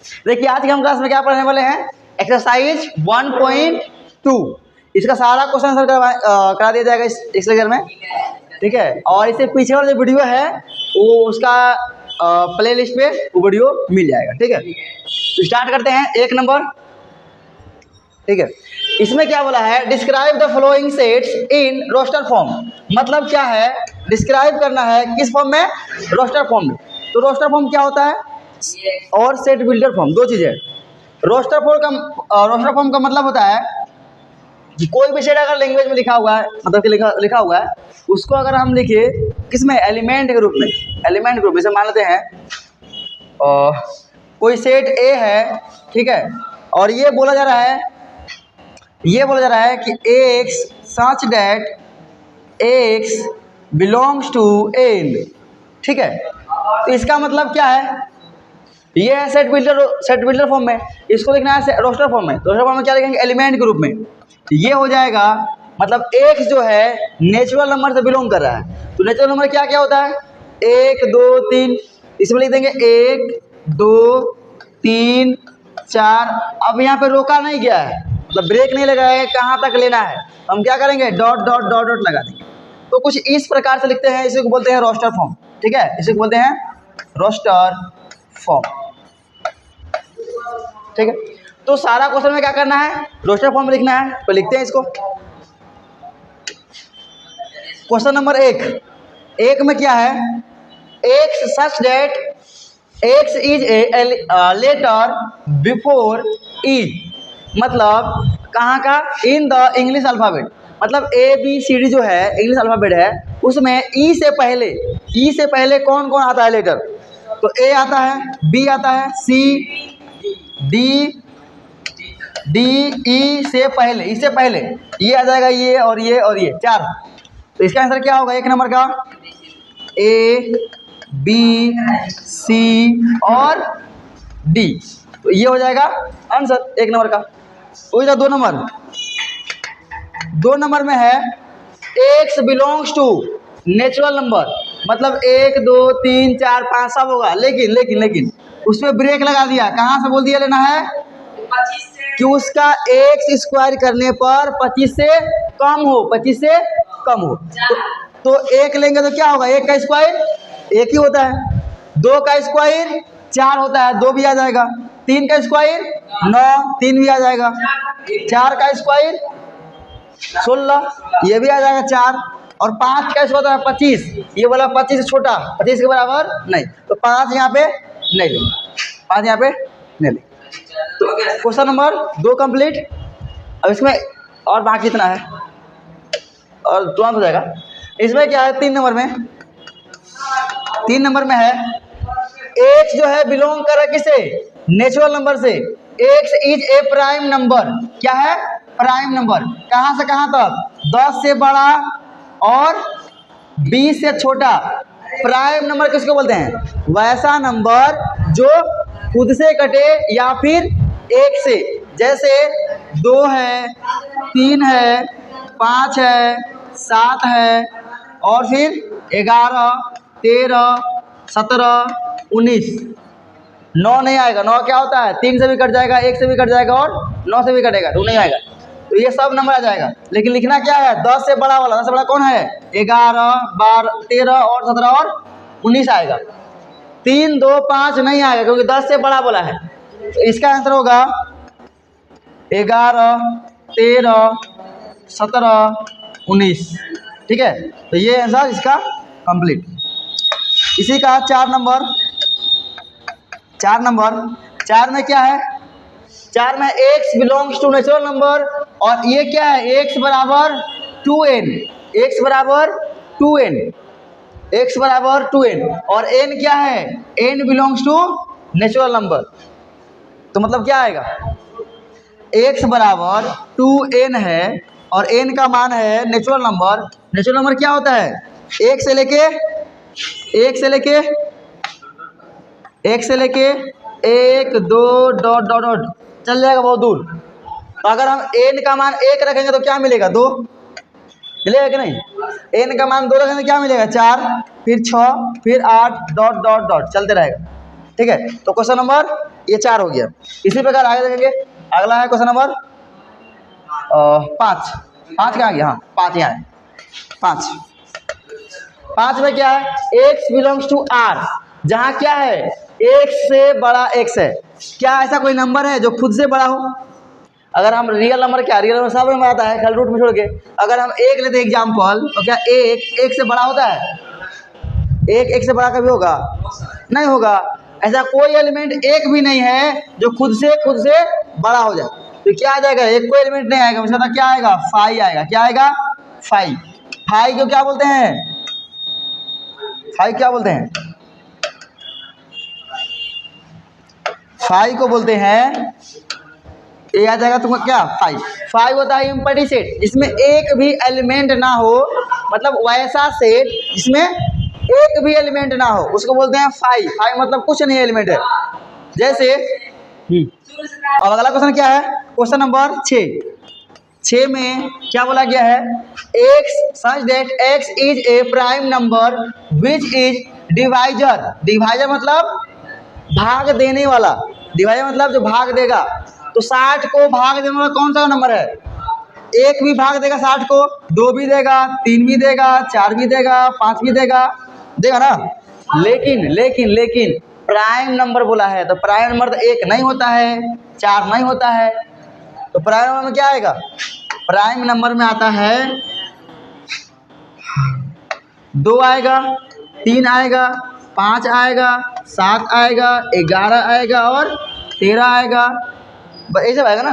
देखिए आज के हम क्लास में क्या पढ़ने वाले हैं, एक्सरसाइज 1.2। इसका सारा क्वेश्चन आंसर करा दिया जाएगा इस लेक्चर में, ठीक है। और इससे पीछे वाला जो वीडियो है वो उसका प्ले लिस्ट पे वो वीडियो मिल जाएगा, ठीक है। तो स्टार्ट करते हैं 1 नंबर, ठीक है। इसमें क्या बोला है, describe the following sets in roster form. मतलब क्या है, डिस्क्राइब करना है किस फॉर्म में, रोस्टर फॉर्म में। तो रोस्टर फॉर्म क्या होता है और सेट बिल्डर फॉर्म, दो चीज़ें। रोस्टर फॉर्म का मतलब होता है कि कोई भी सेट अगर लैंग्वेज में लिखा हुआ है, मतलब कि लिखा हुआ है, उसको अगर हम लिखे किसमें, एलिमेंट के रूप में। एलिमेंट के रूप में, जैसे मान लेते हैं कोई सेट ए है, ठीक है, और ये बोला जा रहा है कि X such that X belongs to N, ठीक है। तो इसका मतलब क्या है, ये है सेट बिल्डर फॉर्म में, इसको लिखना है रोस्टर फॉर्म में। रोस्टर फॉर्म में क्या लिखेंगे, एलिमेंट के रूप में। ये हो जाएगा, मतलब एक्स जो है नेचुरल नंबर से बिलोंग कर रहा है। तो नेचुरल नंबर क्या क्या होता है, 1 2 3, इसमें लिख देंगे 1 2 3 4। अब यहाँ पे रोका नहीं गया है, मतलब ब्रेक नहीं लगाया है, कहाँ तक लेना है, हम क्या करेंगे, डॉट डॉट डॉट डॉट लगा देंगे। तो कुछ इस प्रकार से लिखते हैं, इसे बोलते हैं रोस्टर फॉर्म, ठीक है। इसे बोलते हैं रोस्टर फॉर्म, ठीक है। तो सारा क्वेश्चन में क्या करना है, रोस्टर फॉर्म लिखना है। तो लिखते हैं इसको। क्वेश्चन नंबर 1 में क्या है, x such that x is a letter before e. मतलब कहाँ का, इन द इंग्लिश अल्फ़ाबेट। मतलब ABCD जो है इंग्लिश अल्फ़ाबेट है, उसमें ई से पहले कौन कौन आता है लेटर। तो A आता है, B आता है, C D E से पहले, इससे पहले ये आ जाएगा, ये और ये और ये 4। तो इसका आंसर क्या होगा 1 नंबर का, A B C और D। तो ये हो जाएगा आंसर 1 नंबर का। हो जाएगा 2 नंबर में है X belongs to natural number. मतलब 1 2 3 4 5 सब होगा, लेकिन उसमें ब्रेक लगा दिया। कहाँ से बोल दिया लेना है, 25 से, कि उसका एक्स स्क्वायर करने पर 25 से कम हो। तो 1 लेंगे तो क्या होगा, 1 का स्क्वायर 1 ही होता है, 2 का स्क्वायर 4 होता है, 2 भी आ जाएगा, 3 का स्क्वायर 9, 3 भी आ जाएगा, 4 का स्क्वायर 16, ये भी आ जाएगा 4, और 5 का स्क्वायर होता है 25। ये बोला 25 से छोटा, 25 के बराबर नहीं, तो 5 यहाँ पे नहीं लेंगे, 5 यहाँ पे नहीं लेंगे। तो क्वेश्चन नंबर 2 कंप्लीट। अब इसमें और बाकी कितना है, और तुरंत हो जाएगा। इसमें क्या है, 3 नंबर में है एक्स जो है बिलोंग कर रहा है किसे, नेचुरल नंबर से। X is A prime number. क्या है, प्राइम नंबर। कहाँ से कहाँ तक, 10 से बड़ा और 20 से छोटा। प्राइम नंबर किसको बोलते हैं, वैसा नंबर जो खुद से कटे या फिर 1 से। जैसे 2 है, 3 है, 5 है, 7 है, और फिर 11 13 17 19। 9 नहीं आएगा, 9 क्या होता है, 3 से भी कट जाएगा, 1 से भी कट जाएगा और 9 से भी कटेगा, तो नहीं आएगा। तो ये सब नंबर आ जाएगा, लेकिन लिखना क्या है, 10 से बड़ा वाला। 10 से बड़ा कौन है, 11 12 13 और 17 और 19 आएगा। 3 2 5 नहीं आएगा, क्योंकि 10 से बड़ा बोला है। तो इसका आंसर होगा 11 13 17 19, ठीक है। तो ये आंसर इसका कंप्लीट। इसी का 4 में क्या है, 4 में X belongs to natural number, और ये क्या है, एक्स बराबर 2n, और n क्या है, n belongs to natural number. तो मतलब क्या आएगा, x बराबर 2n है और n का मान है नेचुरल नंबर। नेचुरल नंबर क्या होता है, 1 से लेके 1 2 डॉट डॉट डॉट चल जाएगा बहुत दूर। तो अगर हम n का मान 1 रखेंगे तो क्या मिलेगा, 2 मिलेगा कि नहीं। n का मान 2 रखेंगे तो क्या मिलेगा, 4, फिर 6, फिर 8 डॉट डॉट डॉट चलते रहेगा, ठीक है। तो क्वेश्चन नंबर ये 4 हो गया। इसी प्रकार आगे देखेंगे, अगला है क्वेश्चन नंबर 5। 5 कहाँ गया? हाँ 5 यहाँ है। 5 में क्या है? x बिलोंग्स टू r, जहाँ क्या है x से बड़ा x है। क्या ऐसा कोई नंबर है जो खुद से बड़ा हो? अगर हम रियल नंबर, क्या रियल नंबर सब नंबर आता है खाली रूट में छोड़ के, अगर हम 1 लेते एग्जाम्पल, तो क्या 1 से बड़ा होता है? 1 से बड़ा कभी होगा? नहीं होगा। ऐसा कोई एलिमेंट एक भी नहीं है जो खुद से बड़ा हो जाए। तो क्या आ जाएगा? एक कोई एलिमेंट नहीं आएगा, उसका क्या आएगा? 5 आएगा। क्या आएगा? 5। 5 को क्या बोलते हैं? 5 क्या बोलते हैं? 5 को बोलते हैं, ये आ जाएगा तुमको क्या? 5 होता है इम्पटी सेट, जिसमें एक भी एलिमेंट ना हो, मतलब वैसा सेट जिसमें एक भी एलिमेंट ना हो, उसको बोलते हैं 5 मतलब कुछ नहीं एलिमेंट है। जैसे अब अगला क्वेश्चन क्या है? क्वेश्चन नंबर 6 में क्या बोला गया है? x such that x is a prime number which is divisor मतलब भाग देने वाला, डिवाइजर मतलब जो भाग देगा। तो 60 को भाग देने वाला कौन सा नंबर है? 1 भी भाग देगा 60 को, 2 भी देगा, 3 भी देगा, 4 भी देगा, 5 भी देगा ना। लेकिन प्राइम नंबर बोला है, तो प्राइम नंबर तो 1 नहीं होता है, 4 नहीं होता है। तो प्राइम नंबर में क्या आएगा? प्राइम नंबर में आता है 2 आएगा, 3 आएगा, 5 आएगा, 7 आएगा, 11 आएगा और 13 आएगा। ये सब आएगा ना।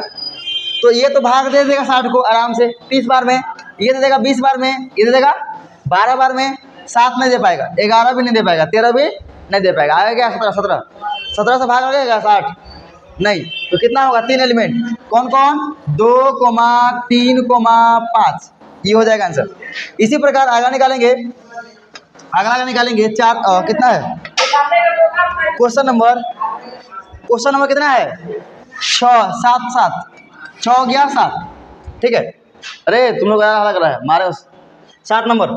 तो ये तो भाग दे देगा 60 को आराम से 30 बार में, ये दे देगा 20 बार में, ये दे देगा 12 बार में। 7 नहीं दे पाएगा, 11 भी नहीं दे पाएगा, 13 भी नहीं दे पाएगा। आएगा क्या? 17 से भाग लगेगा 60 नहीं। तो कितना होगा? 3 एलिमेंट। कौन कौन? 2, 3, 5। ये हो जाएगा आंसर। इसी प्रकार अगला निकालेंगे, 4 कितना है? क्वेश्चन नंबर कितना है? 6 हो गया 7। ठीक है। अरे तुम लोग लग रहा है मारे 7 नंबर।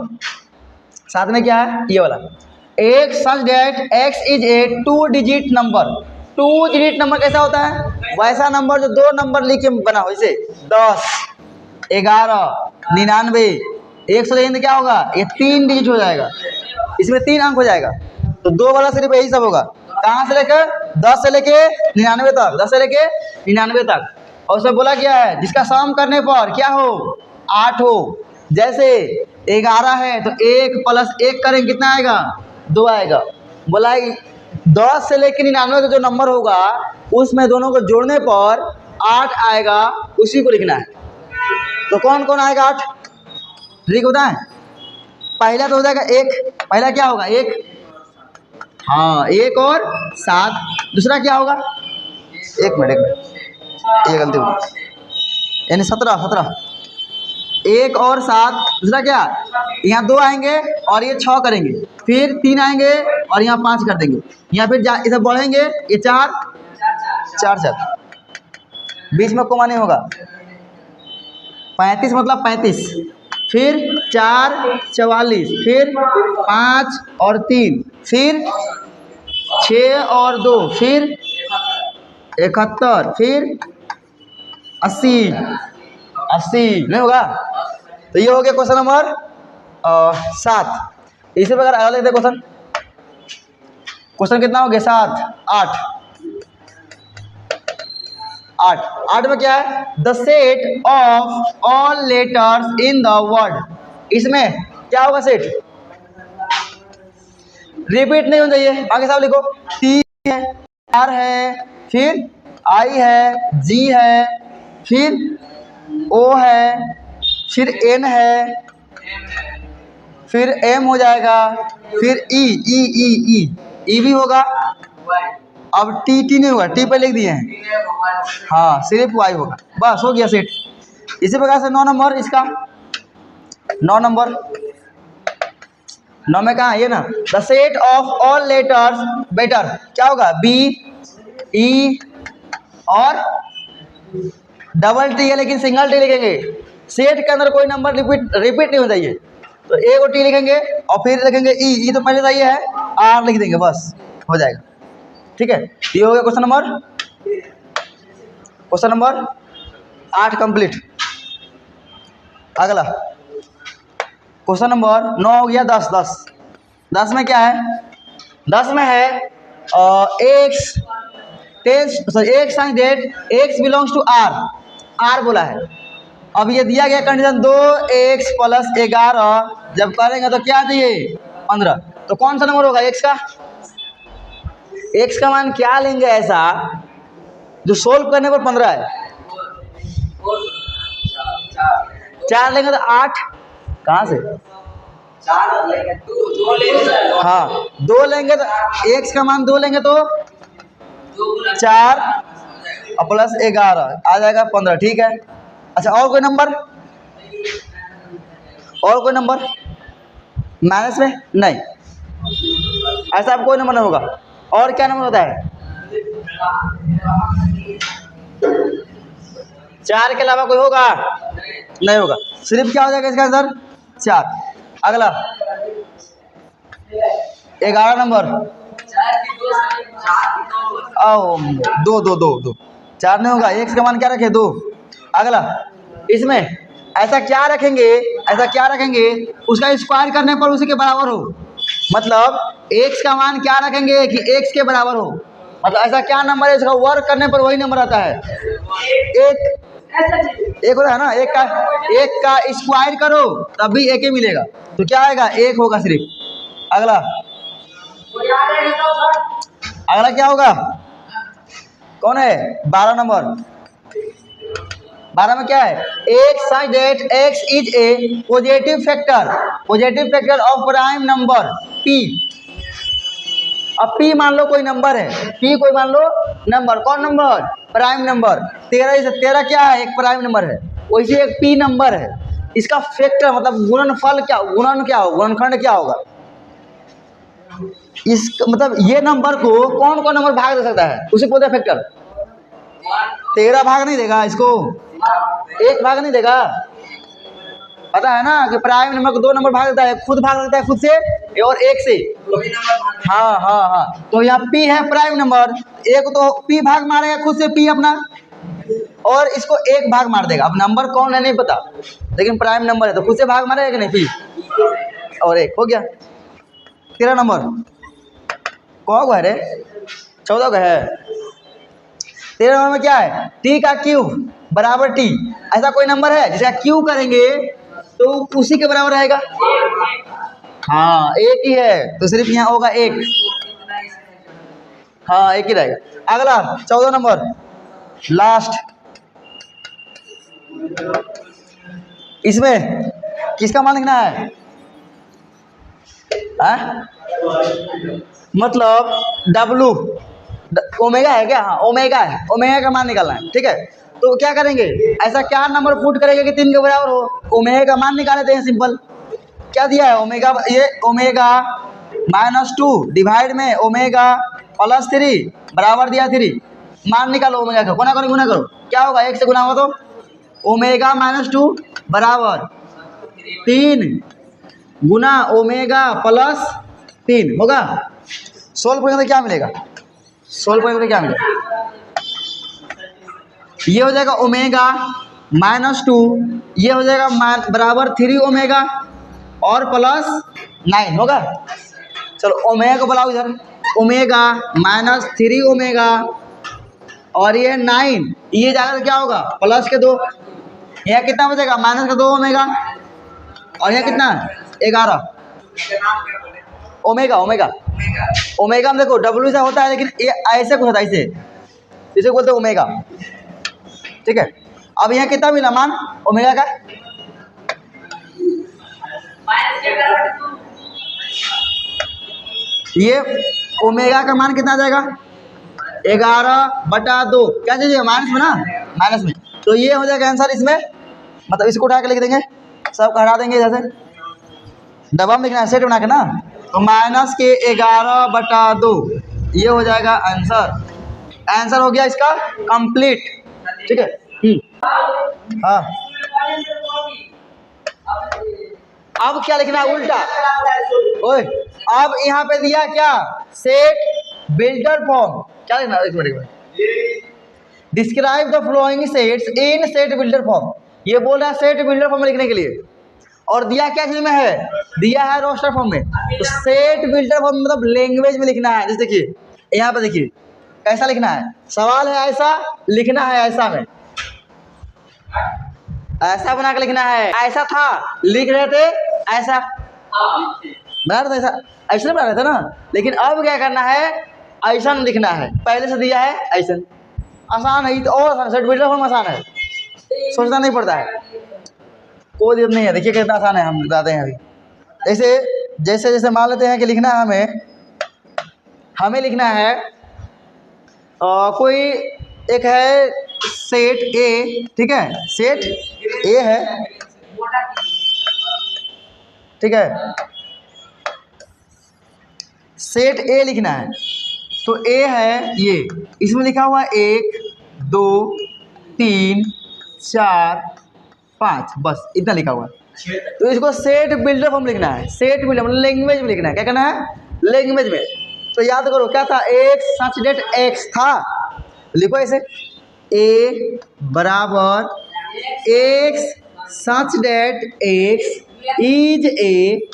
7 में क्या है? ये वाला एक such that x is a 2 digit number. 2 digit number कैसा होता है? वैसा नंबर जो 2 नंबर लिख के बना हो, जैसे 10, 11, 99, 100 देंगे क्या होगा? ये 3 डिजिट हो जाएगा, इसमें 3 अंक हो जाएगा। तो 2 वाला सिर्फ यही सब होगा। कहाँ से लेकर? 10 से लेके 99 तक, 10 से लेके 99 तक। और उसमें बोला गया है जिसका सम करने पर क्या हो? 8 हो। जैसे 11 है तो 1 + 1 करेंगे कितना आएगा? 2 आएगा। बोला 10 से लेकर 99 का जो नंबर होगा उसमें दोनों को जोड़ने पर 8 आएगा, उसी को लिखना है। तो कौन कौन आएगा 8? लिख बताएं। पहला तो हो जाएगा 1, पहला क्या होगा? 1, हाँ 1 और 7। दूसरा क्या होगा? 1 मिनट, ये गलती होगी, यानी 17। 1 और 7। दूसरा क्या? यहाँ 2 आएंगे और ये 6 करेंगे, फिर 3 आएंगे और यहाँ 5 कर देंगे, यहाँ फिर इसे बढ़ेंगे, ये 4, बीच में कोमा नहीं होगा। 35 मतलब 35, फिर 4, 44, फिर 5 और 3, फिर 6 और 2, फिर 71, फिर 80 नहीं होगा। तो ये हो गया क्वेश्चन नंबर 7। इसी प्रकार अगला देखते हैं क्वेश्चन कितना हो गया? 7, 8 में क्या है? The set of all letters in the word. इसमें क्या होगा? सेट रिपीट नहीं होना चाहिए। आगे साहब लिखो। T है, R है, फिर I है, G है, फिर O है, फिर N है, फिर M हो जाएगा, फिर E भी होगा। अब T नहीं होगा, T पे लिख दिए हैं, हाँ सिर्फ Y होगा। बस हो गया सेट। इसी प्रकार से 9 नंबर, इसका 9 नंबर, 9 में कहाँ है? ये ना, the set of all letters better क्या होगा? B, E और डबल T है, लेकिन सिंगल T लिखेंगे। सेट के अंदर कोई नंबर रिपीट नहीं हो चाहिए। तो A को T लिखेंगे और फिर लिखेंगे E तो पहले चाहिए है, R लिख देंगे, बस हो जाएगा। ठीक है, ये हो गया क्वेश्चन नंबर 8 कंप्लीट। अगला क्वेश्चन नंबर 9 हो गया। 10 में क्या है? 10 में है X such that X belongs to R बोला है। अब ये दिया गया कंडीशन 2x + 11 जब करेंगे तो क्या चाहिए 15, तो कौन सा नंबर होगा x का? x का मान क्या लेंगे ऐसा जो सोल्व करने पर 15 है? 4 लेंगे तो 8 कहाँ से? 4 लेंगे तो हाँ 2 लेंगे तो x का मान 2 लेंगे तो 4 + 11 आ जाएगा 15, ठीक है। अच्छा और कोई नंबर माइनस में? नहीं, ऐसा अब कोई नंबर नहीं होगा। और क्या नंबर होता है? 4 के अलावा कोई होगा? नहीं होगा, सिर्फ क्या हो जाएगा इसका आंसर 4। अगला 11 नंबर आओ 2 4 नहीं होगा, x का मान क्या रखे 2। अगला इसमें ऐसा क्या रखेंगे उसका स्क्वायर करने पर उसी के बराबर हो, मतलब x का मान क्या रखेंगे कि x के बराबर हो, मतलब ऐसा क्या नंबर है इसका वर्क करने पर वही नंबर आता है। एक होता है ना, एक का स्क्वायर करो तब भी एक ही मिलेगा, तो क्या आएगा 1 होगा सिर्फ। अगला क्या होगा? कौन है? 12 नंबर। 12 में क्या है? x such that x is a positive factor of prime number p। अब p मान लो कोई नंबर है, कौन नंबर? Prime number. 13 क्या है? एक प्राइम नंबर है, वैसे एक p नंबर है। इसका फैक्टर मतलब गुणनखंड क्या होगा? इस मतलब ये नंबर को कौन नंबर भाग दे सकता है, उसे बोलते हैं फैक्टर। 13 भाग नहीं देगा इसको, 1 भाग नहीं देगा। पता है ना कि प्राइम नंबर को 2 नंबर भाग देता है, खुद भाग देता है खुद से और 1 से। हाँ, तो यहाँ p है प्राइम नंबर, एक तो p भाग मारेगा खुद से p अपना, और इसको 1 भाग मार देगा। अब नंबर कौन है नहीं पता, लेकिन प्राइम नंबर है तो खुद से भाग मारेगा कि नहीं, p और 1 हो गया। 13 नंबर कौन है रे? 14 का है। 13 नंबर में क्या है? t का क्यूब बराबर t। ऐसा कोई नंबर है जिसका क्यूब करेंगे तो उसी के बराबर रहेगा? हाँ 1 ही है, तो सिर्फ यहाँ होगा 1। हाँ 1 ही रहेगा। अगला 14 नंबर लास्ट, इसमें किसका मान लिखना है? मतलब W ओमेगा है क्या? हाँ ओमेगा है, ओमेगा का मान निकालना है, ठीक है। तो क्या करेंगे, ऐसा क्या नंबर पुट करेंगे कि 3 के बराबर हो? ओमेगा का मान निकाल लेते हैं, सिंपल। क्या दिया है? ओमेगा, ये ओमेगा -2 डिवाइड में ओमेगा +3 बराबर दिया 3। मान निकालो ओमेगा का, गुना करो, क्या होगा? 1 से गुना होगा तो ओमेगा -2 बराबर 3 गुना ओमेगा +3 होगा। सोल्व करेंगे तो क्या मिलेगा? ये हो जाएगा ओमेगा -2, ये हो जाएगा बराबर 3 ओमेगा और +9 होगा। चलो ओमेगा को बुलाओ इधर, ओमेगा -3 ओमेगा और ये 9, ये जाएगा तो क्या होगा? प्लस के 2, यहाँ कितना बचेगा? -2 ओमेगा और यहाँ कितना? 11 ओमेगा में देखो W से होता है, लेकिन ये ऐसे कुछ होता है, इसे बोलते हैं ओमेगा, ठीक है। अब यहाँ कितना मिला मान ओमेगा का? ये ओमेगा का मान कितना आ जाएगा? 11/2। क्या चाहिए? माइनस में ना, माइनस में, तो ये हो जाएगा आंसर इसमें। मतलब इसको उठा के लिख देंगे, सब हटा देंगे इधर से, डब्बा में लिखना है सेट बना के ना, तो माइनस के 11/2 ये हो जाएगा आंसर हो गया इसका कंप्लीट, ठीक है। हाँ अब क्या लिखना है? उल्टा। ओए अब यहाँ पे दिया क्या? सेट बिल्डर फॉर्म क्या लिखना है, एक minute, describe the flowing sets in set builder form. ये बोल रहा है सेट बिल्डर फॉर्म लिखने के लिए, और दिया क्या चीज में है, दिया है रोस्टर फॉर्म में। तो सेट बिल्डर फॉर्म मतलब लैंग्वेज में लिखना है। जैसे देखिए यहाँ पे देखिए कैसा लिखना है, सवाल है ऐसा लिखना है, ऐसा में ऐसा बना के लिखना है, ऐसा था लिख रहे थे ऐसा बना रहे थे, ऐसा ऐसा बना रहे थे ना। लेकिन अब क्या करना है, ऐसा लिखना है, पहले से दिया है ऐसा। आसान है तो, और आसान, सेट बिल्डर फॉर्म आसान है, सोचना नहीं पड़ता है, कोई दिक्कत नहीं है। देखिए कितना आसान है, हम बताते हैं अभी। जैसे जैसे मान लेते हैं कि लिखना है हमें लिखना है कोई एक है सेट ए, ठीक है, सेट ए है, ठीक है, सेट ए लिखना है। तो ए है ये, इसमें लिखा हुआ 1 2 3 4 5, बस इतना लिखा हुआ है। तो इसको सेट बिल्डर फॉर्म लिखना है, सेट बिल्डर मतलब लैंग्वेज में लिखना है। क्या करना है, लैंग्वेज में। तो याद करो क्या था, एक सच डेट एक्स था, लिखो ऐसे ए बराबर X such that x is A,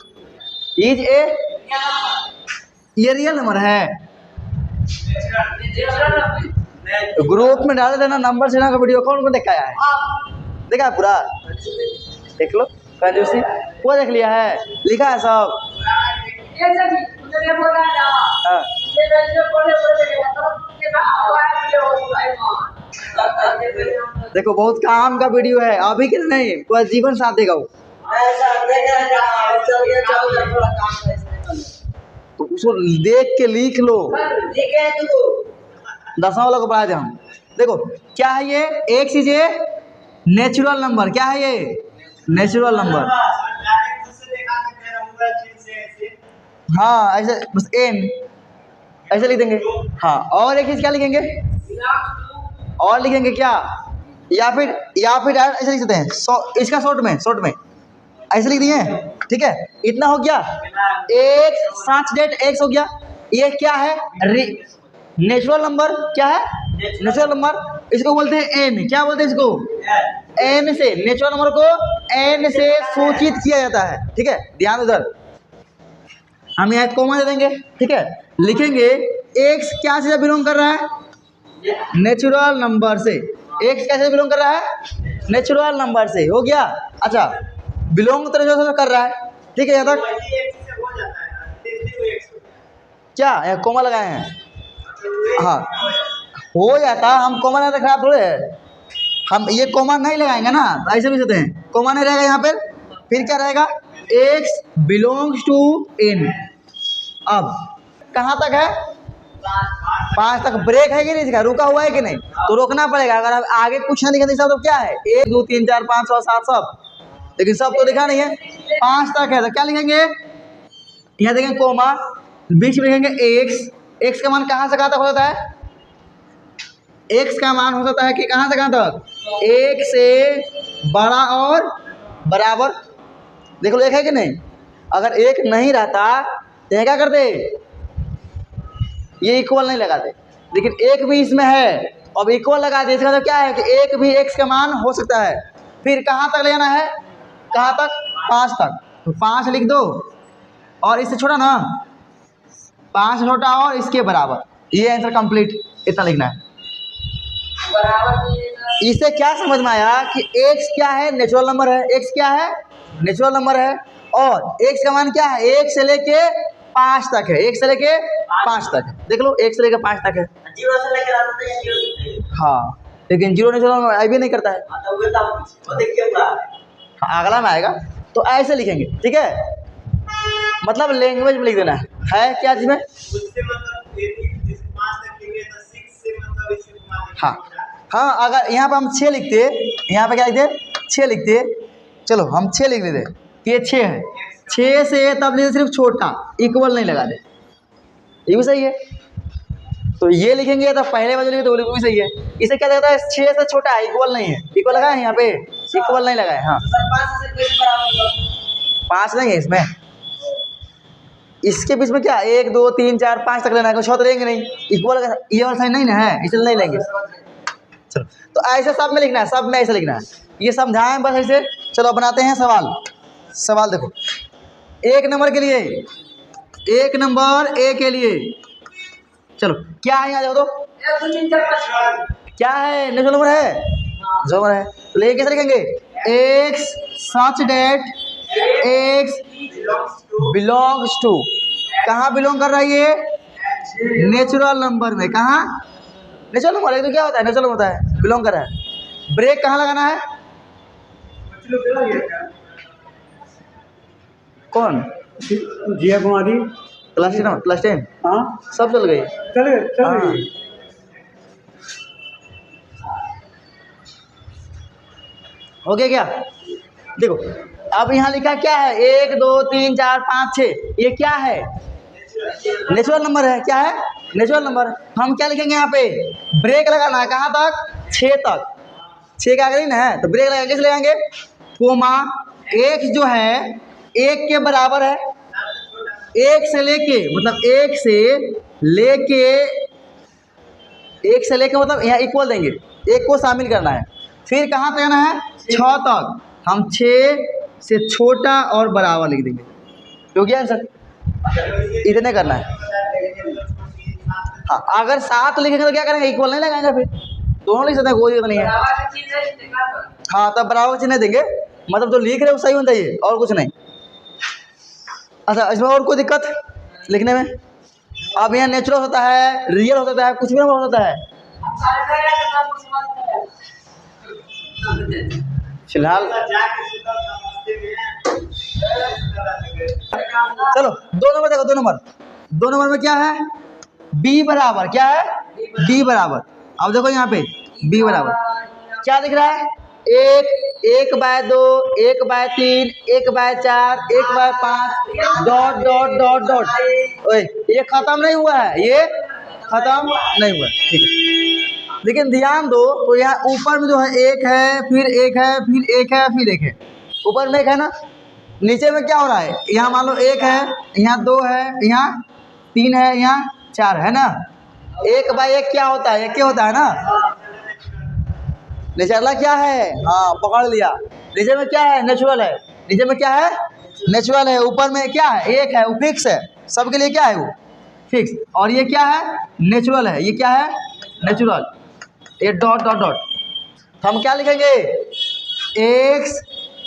ये रियल नंबर है। ग्रुप में डाल देना नंबर से ना का वीडियो, कौन कौन देखा है, देखा है पूरा, देख लो कंजूसी पूरा देख लिया है, लिखा है सब। हाँ। देखो बहुत काम का वीडियो है, अभी के नहीं, पूरा जीवन साथ देगा वो। तो उसको देख के लिख लो, 10वां वाला को पढ़ाए थे हम। देखो क्या है ये, एक चीज है नेचुरल नंबर, क्या है ये नेचुरल नंबर। हाँ ऐसे बस एन ऐसे लिख देंगे। हाँ और एक चीज क्या लिखेंगे, और लिखेंगे क्या, या फिर ऐसे लिख सकते हैं, इसका शॉर्ट में ऐसे लिख दिए, ठीक है। इतना हो गया, एक सच डेट एक्स हो गया। ये क्या है, नेचुरल नंबर, क्या है नेचुरल नंबर, इसको बोलते हैं एन। क्या बोलते हैं इसको, एन से, नेचुरल नंबर को एन से सूचित किया जाता है, ठीक है। ध्यान उधर, हम यहाँ कॉमा दे देंगे, ठीक है। लिखेंगे एक्स क्या से बिलोंग कर रहा है, नेचुरल नंबर से। एक्स कैसे बिलोंग कर रहा है, नेचुरल नंबर से, हो गया। अच्छा बिलोंग तो नेचुरल कर रहा है, ठीक है। यहाँ तक क्या यहाँ कोमा लगाए हैं, हाँ हो जाता, हम कोमा नहीं खराब थोड़े है, हम ये कोमा नहीं लगाएंगे ना, ऐसे भी सकते हैं, कोमा नहीं रहेगा यहाँ पर, फिर क्या रहेगा, एक्स बिलोंग्स टू एन। अब कहाँ तक है, 5 तक। ब्रेक है कि नहीं, इसका रुका हुआ है कि नहीं, तो रोकना पड़ेगा। अगर अब आगे कुछ नहीं लिखा तो क्या है, 1 2 3 4 5 6 7 सब, लेकिन सब तो लिखा नहीं है, 5 तक है। तो क्या लिखेंगे, यहाँ देखेंगे कोमा, बीच में लिखेंगे एक्स। एक्स का मान कहाँ से कहाँ तक हो जाता है, एक्स का मान हो जाता है कि कहाँ से कहाँ तक, 1 से बड़ा और बराबर। देख लो एक है कि नहीं, अगर एक नहीं रहता तो क्या करते, ये इक्वल नहीं लगाते, लेकिन एक भी इसमें है, अब इक्वल लगा दे। इसका मतलब क्या है कि एक भी एक्स का मान हो सकता है। फिर कहाँ तक ले जाना है, कहाँ तक, 5 तक। तो 5 लिख दो, और इससे छोटा ना, 5 छोटा और इसके बराबर, ये आंसर कंप्लीट, इतना लिखना है। इससे क्या समझ में आया कि एक्स क्या है, नेचुरल नंबर है। एक्स क्या है, नेचुरल नंबर है, और एक्स का मान क्या है, 1 से लेके 5 तक है, 1 से लेके 5 तक है। देख लो 1 से लेके 5 तक है, 0 से लेकर हाँ, लेकिन 0 नेचुरल अभी नहीं करता है, हाँ, अगला में आएगा। तो ऐसे लिखेंगे, ठीक है, मतलब लैंग्वेज में लिख देना है क्या जिसमें, हाँ हाँ। अगर यहाँ पे हम 6 लिखते, यहाँ पे क्या लिखते, 6 लिखते, चलो हम 6 लिख लेते कि ये 6 है, 6 से तब लिखते सिर्फ छोटा, इक्वल नहीं लगा दे, ये भी सही है। तो ये लिखेंगे तो पहले वाले लिखे तो वो भी सही है। इसे क्या कहता है, 6 से छोटा है, इक्वल नहीं है, इक्वल लगा है यहाँ पे, इक्वल नहीं लगा है, हाँ 5 नहीं है इसमें, इसके बीच में क्या 1 2 3 4 5 तक लेना है, कुछ और तो लेंगे नहीं। इक्वल ये वाला साइन नहीं ना है, इसलिए नहीं लेंगे। चलो तो ऐसे सब में लिखना है, सब में ऐसे लिखना है, ये समझाएं बस ऐसे। चलो बनाते हैं सवाल। सवाल देखो 1 नंबर के लिए, 1 नंबर ए के लिए। चलो क्या है यहाँ देखो तो, क्या है नेचुरल नंबर है, नंबर है। तो लेके कैसे लिखेंगे, x such that X belongs to, कहाँ बिलोंग कर रहा है ये, नेचुरल नंबर में। कहाँ नेचुरल नंबर है तो क्या होता है, नेचुरल होता है, बिलोंग कर रहा है। ब्रेक कहाँ लगाना है, कौन जिया कुमारी क्लास 10 हाँ सब चल गई। हाँ। हो गया क्या, देखो अब यहाँ लिखा क्या है 1 2 3 4 5 6, ये क्या है, नेचुरल नंबर है। क्या है, नेचुरल नंबर। हम क्या लिखेंगे यहाँ पे, ब्रेक लगाना है कहाँ तक, 6 तक, 6 का आगे ना है तो ब्रेक लगा कैसे लगाएंगे, कोमा एक जो है 1 के बराबर है, 1 से लेके मतलब 1 से लेके मतलब यहाँ इक्वल देंगे, 1 को शामिल करना है। फिर कहाँ तक आना है, 6 तक। हम 6 से छोटा और बराबर लिख देंगे, हो गया आंसर, इतने करना है। हाँ अगर 7 लिखेंगे तो क्या करेंगे, इक्वल नहीं लगाएंगे, फिर दोनों लिख सकते हैं, कोई दिक्कत नहीं है। हाँ तब बराबर चिन्ह देंगे, मतलब जो लिख रहे हो सही होना चाहिए और कुछ नहीं। अच्छा इसमें और कोई दिक्कत लिखने में, अब यहाँ नेचुरल होता है, रियल होता है, कुछ भी हो सकता है। फिलहाल चलो 2 नंबर देखो, 2 नंबर में क्या है, b बराबर, क्या है b बराबर। अब देखो यहाँ पे b बराबर क्या दिख रहा है, 1/2 1/3 1/4 1/5 डॉट डॉट डॉट डॉट। ओए ये खत्म नहीं हुआ है, ये खत्म नहीं हुआ, ठीक है। लेकिन ध्यान दो तो यहाँ ऊपर में जो है 1 है, फिर 1 है, फिर 1 है, फिर 1 है, ऊपर में 1 है ना। नीचे में क्या हो रहा है, यहाँ मान लो 1 है, यहाँ 2 है, यहाँ 3 है, यहाँ 4 है ना। 1/1 क्या होता है, 1 क्या होता है ना। नेचुरल क्या है, हाँ पकड़ लिया। नीचे में क्या है, नेचुरल है। नीचे में क्या है, नेचुरल है। ऊपर में क्या है, 1 है, वो फिक्स है, सबके लिए क्या है वो फिक्स। और ये क्या है, नेचुरल है, ये क्या है नेचुरल, ये डॉट डॉट डॉट। तो हम क्या लिखेंगे, x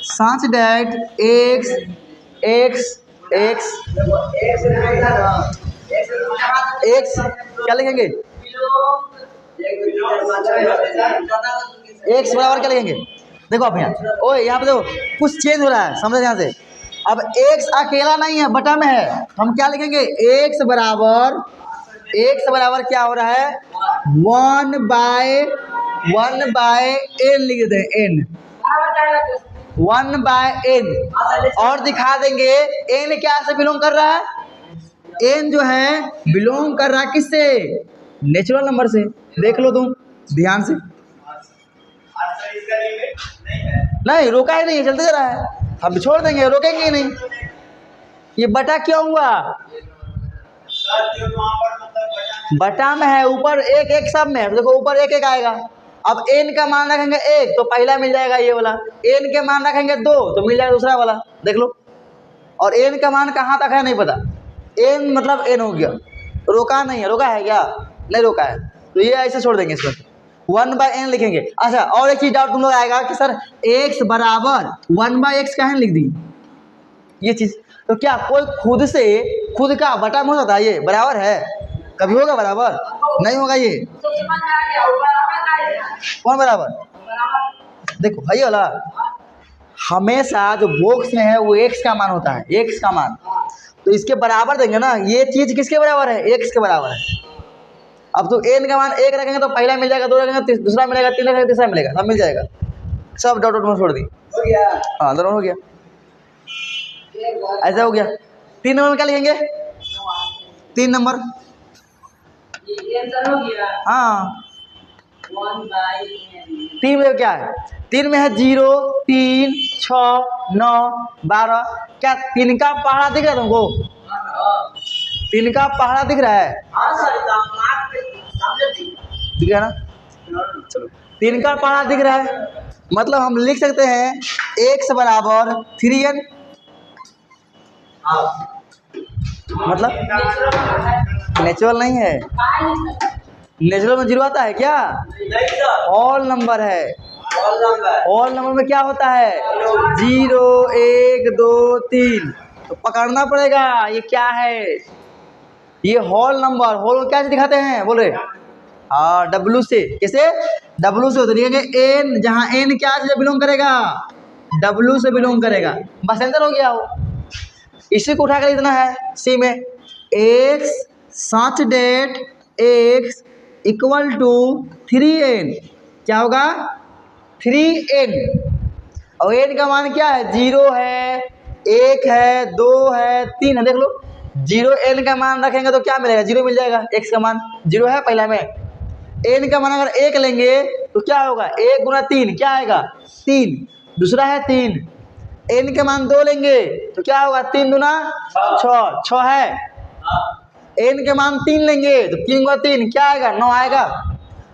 such that x x x x क्या लिखेंगे, एक्स बराबर क्या लिखेंगे। देखो आप यहाँ, ओए यहाँ पे देखो कुछ चेंज हो रहा है, समझे यहाँ से। अब एक्स अकेला नहीं है, बटा में है, तो हम क्या लिखेंगे, एक्स बराबर क्या हो रहा है, 1/n लिख देते हैं, n 1/n। और दिखा देंगे n क्या से बिलोंग कर रहा है, n जो है बिलोंग कर रहा है किससे, नेचुरल नंबर से। देख लो तुम ध्यान से, नहीं रोका ही नहीं, चलते जा रहा है, हम छोड़ देंगे, रोकेंगे ही नहीं। ये बटा क्यों हुआ, बटा में है, ऊपर 1 1 सब में है। देखो ऊपर 1 1 आएगा। अब n का मान रखेंगे 1 तो पहला मिल जाएगा ये वाला, n के मान रखेंगे 2 तो मिल जाएगा दूसरा वाला, देख लो। और n का मान कहाँ तक है नहीं पता, n मतलब n हो गया, रोका नहीं है, रोका है क्या, नहीं रोका है, तो ये ऐसे छोड़ देंगे इसको, 1/n लिखेंगे। अच्छा और एक चीज डाउट तुम लोग आएगा कि सर x बराबर 1/x कहाँ लिख दी, ये चीज तो क्या कोई खुद का बटा में हो सकता है, ये बराबर है, कभी होगा बराबर नहीं होगा। ये कौन बराबर, देखो भाई वाला हमेशा जो बॉक्स में है वो x का मान होता है, x का मान, तो इसके बराबर देंगे ना। ये चीज किसके बराबर है, x के बराबर है। अब तो n का मान 1 रखेंगे तो पहला मिल जाएगा, 2 रखेंगे दूसरा मिलेगा, 3 रखेंगे तीसरा मिलेगा, सब मिल जाएगा, सब डॉट डॉट में छोड़ दी, हाँ दोनों हो गया, ऐसा हो गया। 3 नंबर में क्या लिखेंगे, 3 नंबर, हाँ 3 में क्या है, 3 में है 0 3 6 9 12, क्या 3 का पहाड़ा दिख रहा है तुमको, तिनका पहाड़ा दिख रहा है? हाँ सर, आँख पे सामने दिख रहा है ना? चलो, तिनका पहाड़ा दिख रहा है, मतलब हम लिख सकते हैं x बराबर 3n। मतलब नेचुरल नहीं है, नेचुरल में जीरो आता है क्या? नहीं सर, होल नंबर है। ऑल नंबर होल नंबर में क्या होता है? 0 1 2 3। तो पकड़ना पड़ेगा ये क्या है। ये होल नंबर, होल क्या से दिखाते हैं बोल रहे? हाँ, W से। कैसे? W से। तो लिखेंगे n, जहाँ n क्या से बिलोंग करेगा? W से बिलोंग करेगा। बस आंसर हो गया हो। इसी को उठा कर इतना है सी में x such that x equal to 3n। क्या होगा? 3n। और n का मान क्या है? 0 है, 1 है, 2 है, 3 है। देख लो, 0 n का मान रखेंगे तो क्या मिलेगा? 0 मिल जाएगा। x का मान 0 है पहला में। n का मान अगर 1 लेंगे तो क्या होगा? 1 गुना 3 क्या आएगा? 3। दूसरा है 3। n के मान 2 लेंगे तो क्या होगा? 3 दूना 6, 6 है। n के मान 3 लेंगे तो 3 गुना 3 क्या आएगा? 9 आएगा।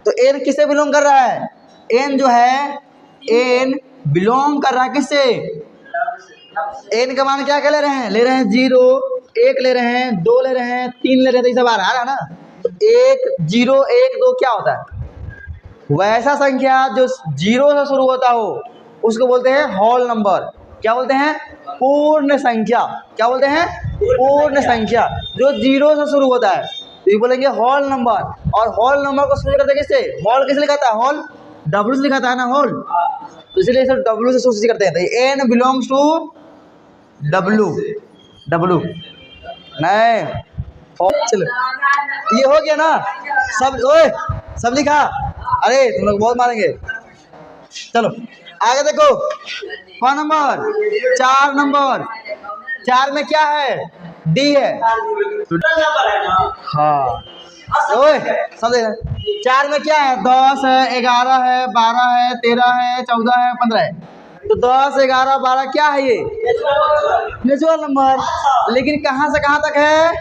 तो n किससे बिलोंग कर रहा है? n जो है, n बिलोंग कर रहा है किससे? n का मान क्या क्या ले रहे हैं? ले रहे हैं 0, 1 ले रहे हैं, 2 ले रहे हैं, 3 ले रहे हैं। तो ये सब आ रहा है ना। तो 1 0 1 2 क्या होता है? वैसा संख्या जो 0 से शुरू होता हो उसको बोलते हैं होल नंबर। क्या बोलते हैं? पूर्ण संख्या। क्या बोलते हैं? पूर्ण संख्या जो 0 से शुरू होता है तो ये बोलेंगे होल नंबर। और होल नंबर को शुरू करते हैं किससे? होल किससे लिखा था? होल W से लिखा था ना होल, तो इसलिए सब W से शुरू करते हैं। तो n belongs to W। W नहीं, चलो ये हो गया ना सब। ओए सब लिखा? अरे तुम लोग बहुत मारेंगे। चलो आगे देखो, कौन नंबर? 4 नंबर। 4 में क्या है? D है। नंबर है ना। हाँ, ओए सब देख। 4 में क्या है? 10 है, 11 है, 12 है, 13 है, 14 है, 15 है। तो 10 11 12 क्या है? ये नेचुरल नंबर। लेकिन कहाँ से कहाँ तक है?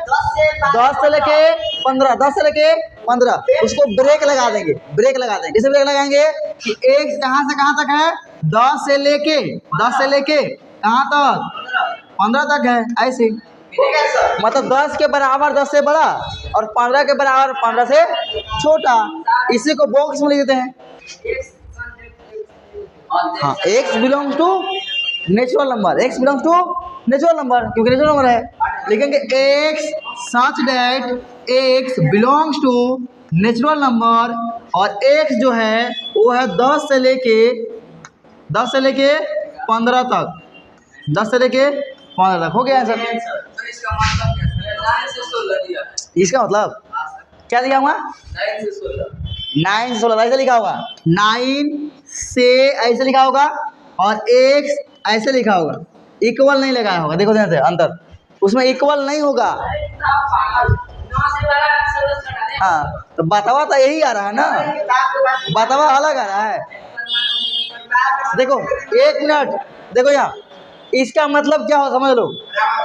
10 से लेके 15। 10 से लेके 15। उसको ब्रेक लगा देंगे, ब्रेक लगा देंगे। इसे ब्रेक लगाएंगे कि एक कहाँ से कहाँ तक है? 10 से लेके कहाँ तक? 15 तक है। ऐसे मतलब 10 के बराबर 10 से बड़ा और 15 के बराबर 15 से छोटा। इसी को बॉक्स में लिख देते हैं। हाँ, x belongs to natural number. x belongs to natural number क्योंकि नेचुरल नंबर है। लिखेंगे x such that x belongs to natural number. और x जो है वो है 10 से लेके 15 तक। 10 से लेके 15 तक। हो गया आंसर। इसका मतलब क्या लिखा हुआ? 9 से 16 ऐसे लिखा होगा। 9 से ऐसे लिखा होगा और x ऐसे लिखा होगा। इक्वल नहीं लगाया होगा। देखो ध्यान से अंतर, उसमें इक्वल नहीं होगा। हाँ, तो बतावा तो यही आ रहा है ना, बतावा अलग आ रहा है। देखो 1 मिनट, देखो यहाँ इसका मतलब क्या हो समझ लो।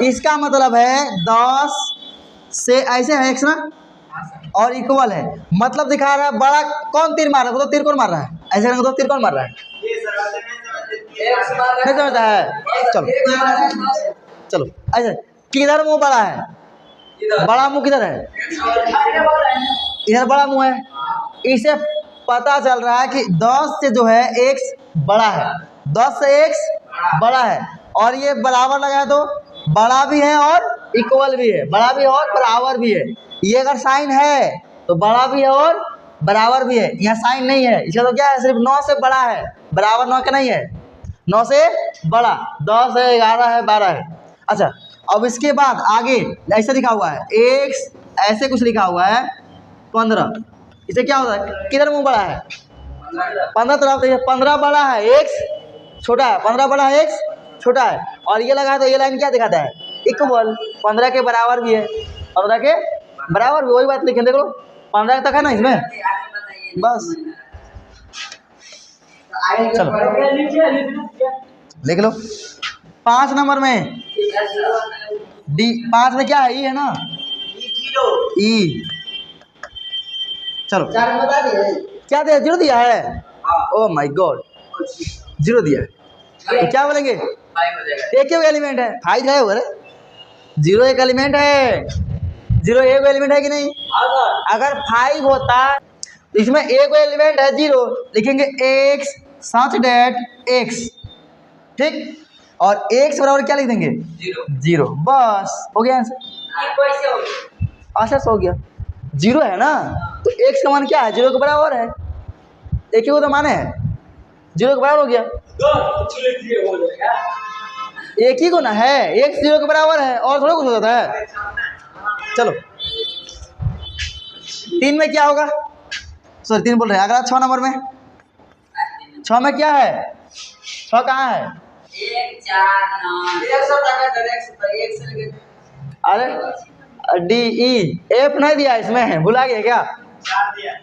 इसका मतलब है 10 से ऐसे है x ना और इक्वल है, मतलब दिखा रहा है बड़ा कौन तीर मार रहा है? तो तीर कौन मार रहा है? ऐसे रंग तो तीर कौन मार रहा है? नहीं समझता है। चलो चलो ऐसे किधर मुंह बड़ा है? बड़ा मुंह किधर है? इधर बड़ा मुंह है। इसे पता चल रहा है कि 10 से जो है x बड़ा है, 10 से x बड़ा है। और ये बराबर लगा है तो बड़ा भी है और इक्वल भी है, बड़ा भी है और बराबर भी है। ये अगर साइन है तो बड़ा भी है और बराबर भी है। यहाँ साइन नहीं है, इसका तो क्या है? सिर्फ 9 से बड़ा है, बराबर 9 का नहीं है। 9 से बड़ा 10 है, 11 है, 12 है। अच्छा, अब इसके बाद आगे ऐसे लिखा हुआ है x, ऐसे कुछ लिखा हुआ है 15। इसे क्या होता है? किधर मुंह बड़ा है? 15 तरफ। 15 बड़ा है, x छोटा है। 15 बड़ा है, x छोटा है। और ये लगा है तो ये लाइन क्या दिखाता है? इक्वल। 15 के बराबर भी है, 15 के बराबर भी। वही बात लिखे, देख लो 15 तक है ना इसमें, बस। चलो लिख लो 5 नंबर में D। 5 में क्या है? ई है ना, जीरो। ई। चलो चार बता दिए। क्या दिया, जीरो दिया है। हाँ। ओ माय गॉड, जीरो दिया है तो क्या बोलेंगे, फाइव हो जाएगा। एक ही एलिमेंट है, फाइव है वो, जीरो एक एलिमेंट है, जीरो एक एलिमेंट है कि नहीं। अगर फाइव होता तो इसमें एक एलिमेंट है जीरो, लिखेंगे एक्स सच डेट एक्स, ठीक, और एक्स बराबर क्या लिख देंगे, जीरो। जीरो, बस हो गया आंसर। ये कैसे हो गया? आंसर हो गया, जीरो है ना, तो एक्स का मान क्या है, जीरो के बराबर है, एक ही वो तो माने है, जीरो के बराबर हो गया, हो जाएगा। एक ही को ना है, एक्स जीरो के बराबर है, और थोड़ा कुछ हो जाता है। चलो तीन में क्या होगा, सॉरी तीन बोल रहे हैं, अगर 6 नंबर में, 6 में क्या है, 6 कहाँ है, 1 4 9 100 टका सर, 1 से लेके अरे डी ई, एफ नहीं दिया इसमें, भुला गया क्या, 4 दिया।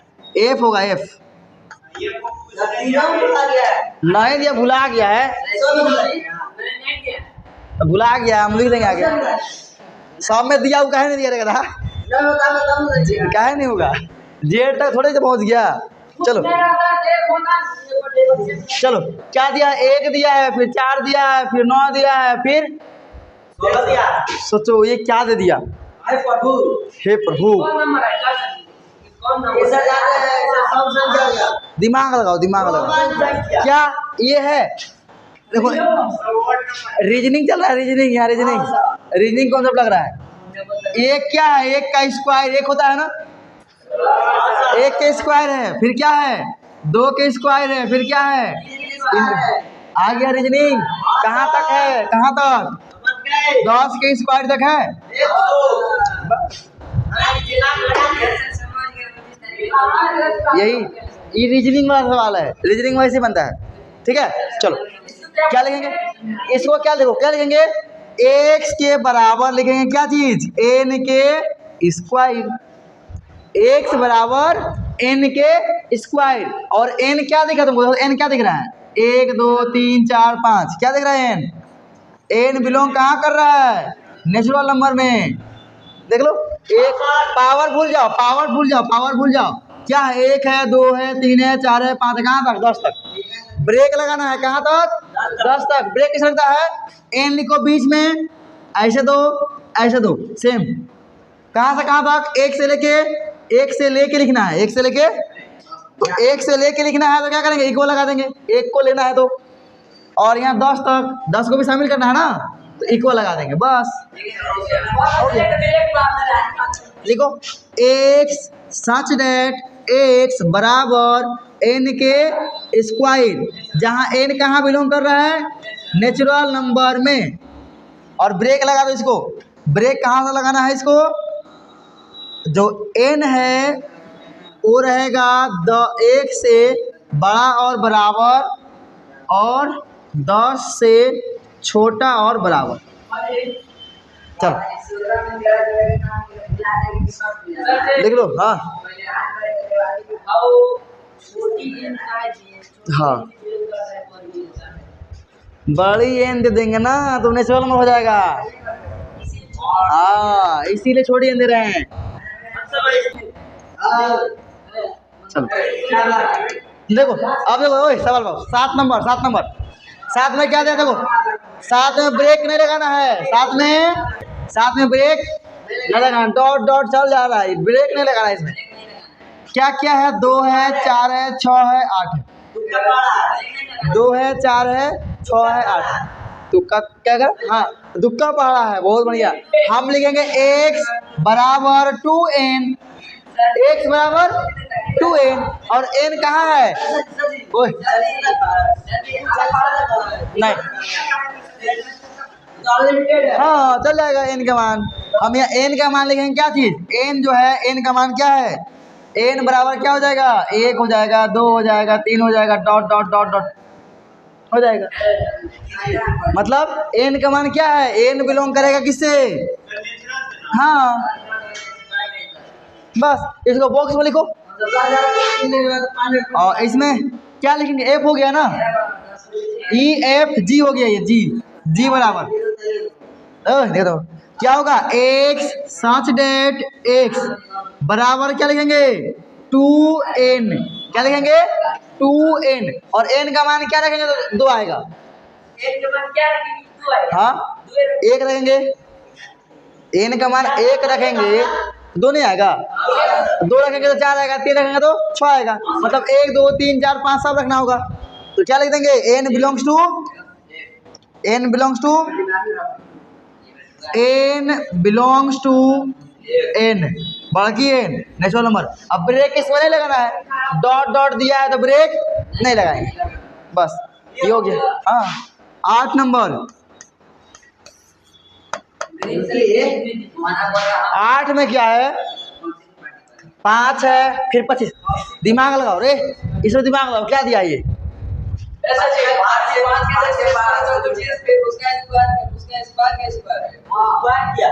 एफ होगा, एफ ये तीनों बता दिया है। नहीं दिया, भुला गया है, मैंने नहीं दिया। भुला गया, हम लिख देंगे आगे, सब में दिया, वो काहे नहीं दिया रहेगा, काहे नहीं होगा, जेड तक थोड़े से पहुंच गया। चलो चलो क्या दिया, एक दिया है, फिर 4 दिया है, फिर 9 दिया है, फिर 16 दिया। सोचो ये क्या दे दिया, हाय प्रभु। हे प्रभु, कौन नंबर है, कौन नंबर ऐसा जाता है, ऐसा सब संख्या होगा। दिमाग लगाओ, दिमाग लगाओ, क्या ये है, देखो रीजनिंग चल रहा है, रीजनिंग, यहाँ रीजनिंग, रीजनिंग कॉन्सेप्ट लग रहा है, एक क्या है, एक का स्क्वायर एक होता है ना, एक के स्क्वायर है, फिर क्या है, 2 के स्क्वायर है, फिर क्या है, आ गया रीजनिंग, कहाँ तक है, कहाँ तक, 10 के स्क्वायर तक है, यही ये रीजनिंग वाला सवाल है, रीजनिंग वैसे बनता है, ठीक है। चलो क्या लिखेंगे, इसको क्या देखो, क्या लिखेंगे, एक्स के बराबर लिखेंगे क्या चीज, एन के स्क्वायर, एक्स बराबर एन के स्क्वायर, और एन क्या दिख रहा है तुमको, एन क्या दिख रहा है, 1 2 3 4 5, क्या दिख रहा है एन, एन बिलोंग कहाँ कर रहा है, नेचुरल नंबर में, देख लो, एक पावर भूल जाओ, पावर भूल जाओ, पावर भूल जाओ, क्या है, 1 है, 2 है, 3 है, 4 है, 5 है, कहाँ तक, 10 तक, ब्रेक लगाना है, कहाँ तक, 10 तक, ब्रेक किस लगता है, एन लिखो बीच में, ऐसे दो, ऐसे दो, सेम, कहाँ से कहाँ तक, एक से लेके लिखना है, एक से लेके, तो एक से लेके लिखना है तो क्या करेंगे, इक्वल लगा देंगे, एक को लेना है तो, और यहाँ 10 तक, 10 को भी शामिल करना है ना, तो इक्वल लगा देंगे, बस हो गया। लिखो एक्स सच डेट एक्स बराबर एन के स्क्वायर, जहाँ एन कहाँ बिलोंग कर रहा है, नेचुरल नंबर में, और ब्रेक लगा दो इसको, ब्रेक कहाँ से लगाना है इसको, जो एन है वो रहेगा 1 से बड़ा और बराबर, और 10 से छोटा और बराबर। चलो लिख लो, हाँ हाँ, बड़ी एन दे देंगे ना तो नेचुरल में हो जाएगा, हाँ इसीलिए छोटी एन दे रहे हैं। चलो देखो, अब देखो, ओए सवाल पाओ, 7 नंबर, 7 में क्या दिया, देखो 7 में ब्रेक नहीं लगाना है, 7 में ब्रेक नहीं लगाना, डॉट डॉट चल जा रहा है, ब्रेक नहीं लगाना है इसमें, क्या क्या है, 2 है, 4 है, 6 है, 8 है, 2 है, 4 है, 6 है, 8 है, तुक्का क्या कर, हाँ तुक्का पढ़ा है, बहुत बढ़िया। हम लिखेंगे x बराबर 2n, x बराबर 2n, और n कहाँ है, ओए नहीं, हाँ चल जाएगा n का मान, हम यहाँ n का मान लिखेंगे क्या चीज, n जो है, n का मान क्या है, n बराबर क्या हो जाएगा, 1 हो जाएगा, 2 हो जाएगा, 3 हो जाएगा, डॉट डॉट डॉट डॉट हो जाएगा, मतलब n का मान क्या है, n बिलोंग करेगा किससे, हाँ बस इसको बॉक्स में लिखो, और इसमें क्या लिखेंगे, f हो गया ना, E F G हो गया, ये G बराबर, देखो क्या होगा x सच डेट x बराबर क्या लिखेंगे 2n, क्या लिखेंगे 2n, और n का मान क्या रखेंगे तो 2 आएगा। एक के बाद क्या रखेंगे? 2 आएगा। हाँ 1 रखेंगे, n का मान 1 रखेंगे 2 नहीं आएगा, 2 रखेंगे तो 4 आएगा, 3 रखेंगे तो 6 आएगा, मतलब 1 2 3 4 5 सब रखना होगा। तो क्या लिख देंगे n बिलोंग्स टू n बाकी n नेचुरल नंबर। अब ब्रेक इसमें नहीं लगाना है, डॉट डॉट दिया है तो ब्रेक नहीं लगाएंगे, बस ये हो गया। हाँ 8 नंबर, 8 में क्या है 5 है फिर 25, दिमाग लगाओ रे, इसमें दिमाग लगाओ, क्या दिया ये ऐसा चाहिए 5 से 5 के 5 तो चीज फिर उसका स्क्वायर किया।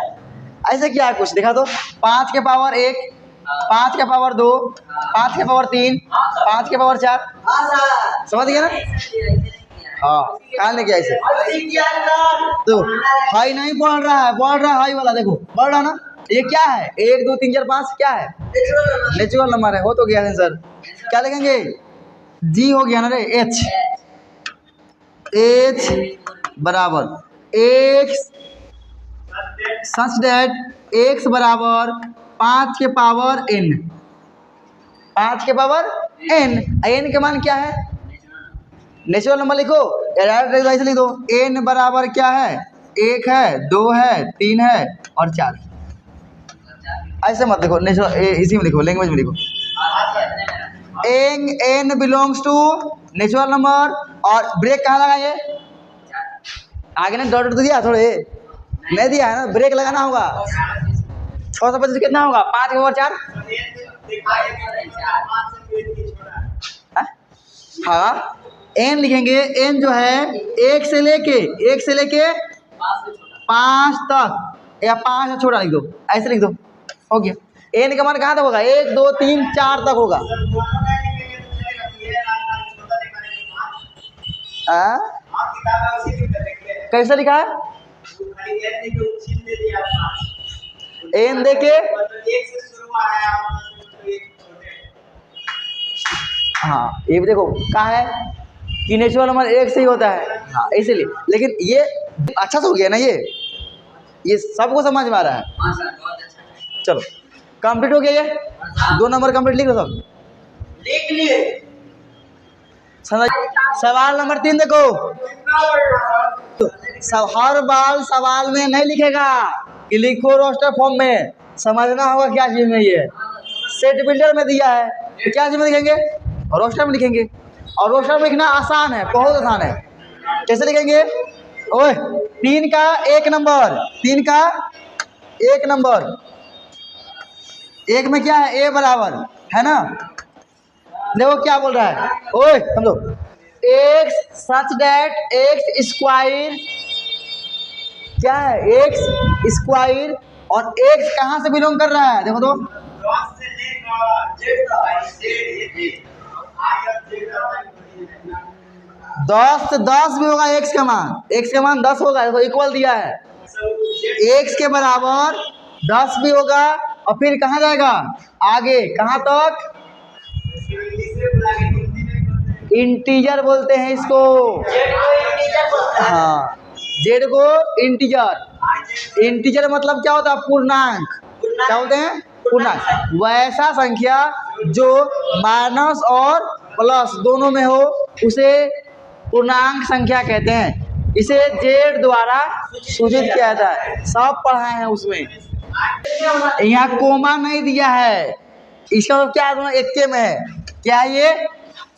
ऐसे क्या है कुछ दिखा दो, 5 के पावर 1, 5 के पावर 2, 5 के पावर 3, 5 के पावर 4, हां सर समझ गया ना। हाँ कहाँ ने किया ऐसे, तो हाई नहीं बढ़ रहा है, बढ़ रहा है हाई वाला, देखो बढ़ रहा ना, ये क्या है 1 2 3 4 5 क्या है नेचुरल नंबर है, हो तो गया आंसर। क्या लिखेंगे जी हो गया ना रे, एच बराबर x सच डेट x बराबर 5 के पावर n, 5 के पावर n, n के मान क्या है नेचुरल नंबर लिखो या डायरेक्ट ऐसे लिख दो, n बराबर क्या है 1 है 2 है 3 है और 4, ऐसे मत लिखो नेचुरल, इसी में लिखो लैंग्वेज में लिखो, n belongs to natural number, और ब्रेक कहाँ लगाएंगे आगे ने डॉट दिया थोड़े नहीं दिया है ना, ब्रेक लगाना होगा। 625 कितना होगा 5 के पावर 4, हाँ n लिखेंगे, n जो है 1 से लेके 5 तक या 5 से छोटा लिख दो, ऐसे लिख दो, हो गया। n का मान कहाँ तक होगा 1 2 3 4 तक होगा। कैसे लिखा है n देके, हाँ ये भी देखो कहा है कि नेचुरल नंबर 1 से ही होता है, हाँ इसीलिए, लेकिन ये अच्छा से हो गया ना, ये सबको समझ में आ रहा है। हां सर बहुत अच्छा, चलो कंप्लीट हो गया, ये 2 नंबर कंप्लीट लिख लो सब, लिख लिए। समझ। सवाल नंबर 3 देखो, तो हर बार सवाल में नहीं लिखेगा कि लिखो रोस्टर फॉर्म में, समझना होगा क्या चीज में, ये सेट बिल्डर में दिया है तो क्या चीज में लिखेंगे रोस्टर में लिखेंगे, और रोस्टर में लिखना आसान है, बहुत आसान है। कैसे लिखेंगे ओए 3 का 1 नंबर, 3 का 1 नंबर, 1 में क्या है a बराबर है ना, देखो क्या बोल रहा है ओए समझो, x such that x square क्या है x स्क्वायर, और x कहाँ से बिलोंग कर रहा है देखो तो 10 से 10 भी होगा, x का मान 10 होगा, देखो इक्वल दिया है, x के बराबर 10 भी होगा, और फिर कहाँ जाएगा आगे कहाँ तक, इंटीजर बोलते हैं इसको, हाँ जेड को इंटीजर, इंटीजर मतलब क्या होता है पूर्णांक, क्या बोलते हैं पूर्णांक, वैसा संख्या जो माइनस और प्लस दोनों में हो उसे पूर्णांक संख्या कहते हैं, इसे जेड द्वारा सूचित किया जाता है, सब पढ़ाए हैं उसमें। यहाँ कोमा नहीं दिया है, इसका मतलब क्या है एक के में है, क्या ये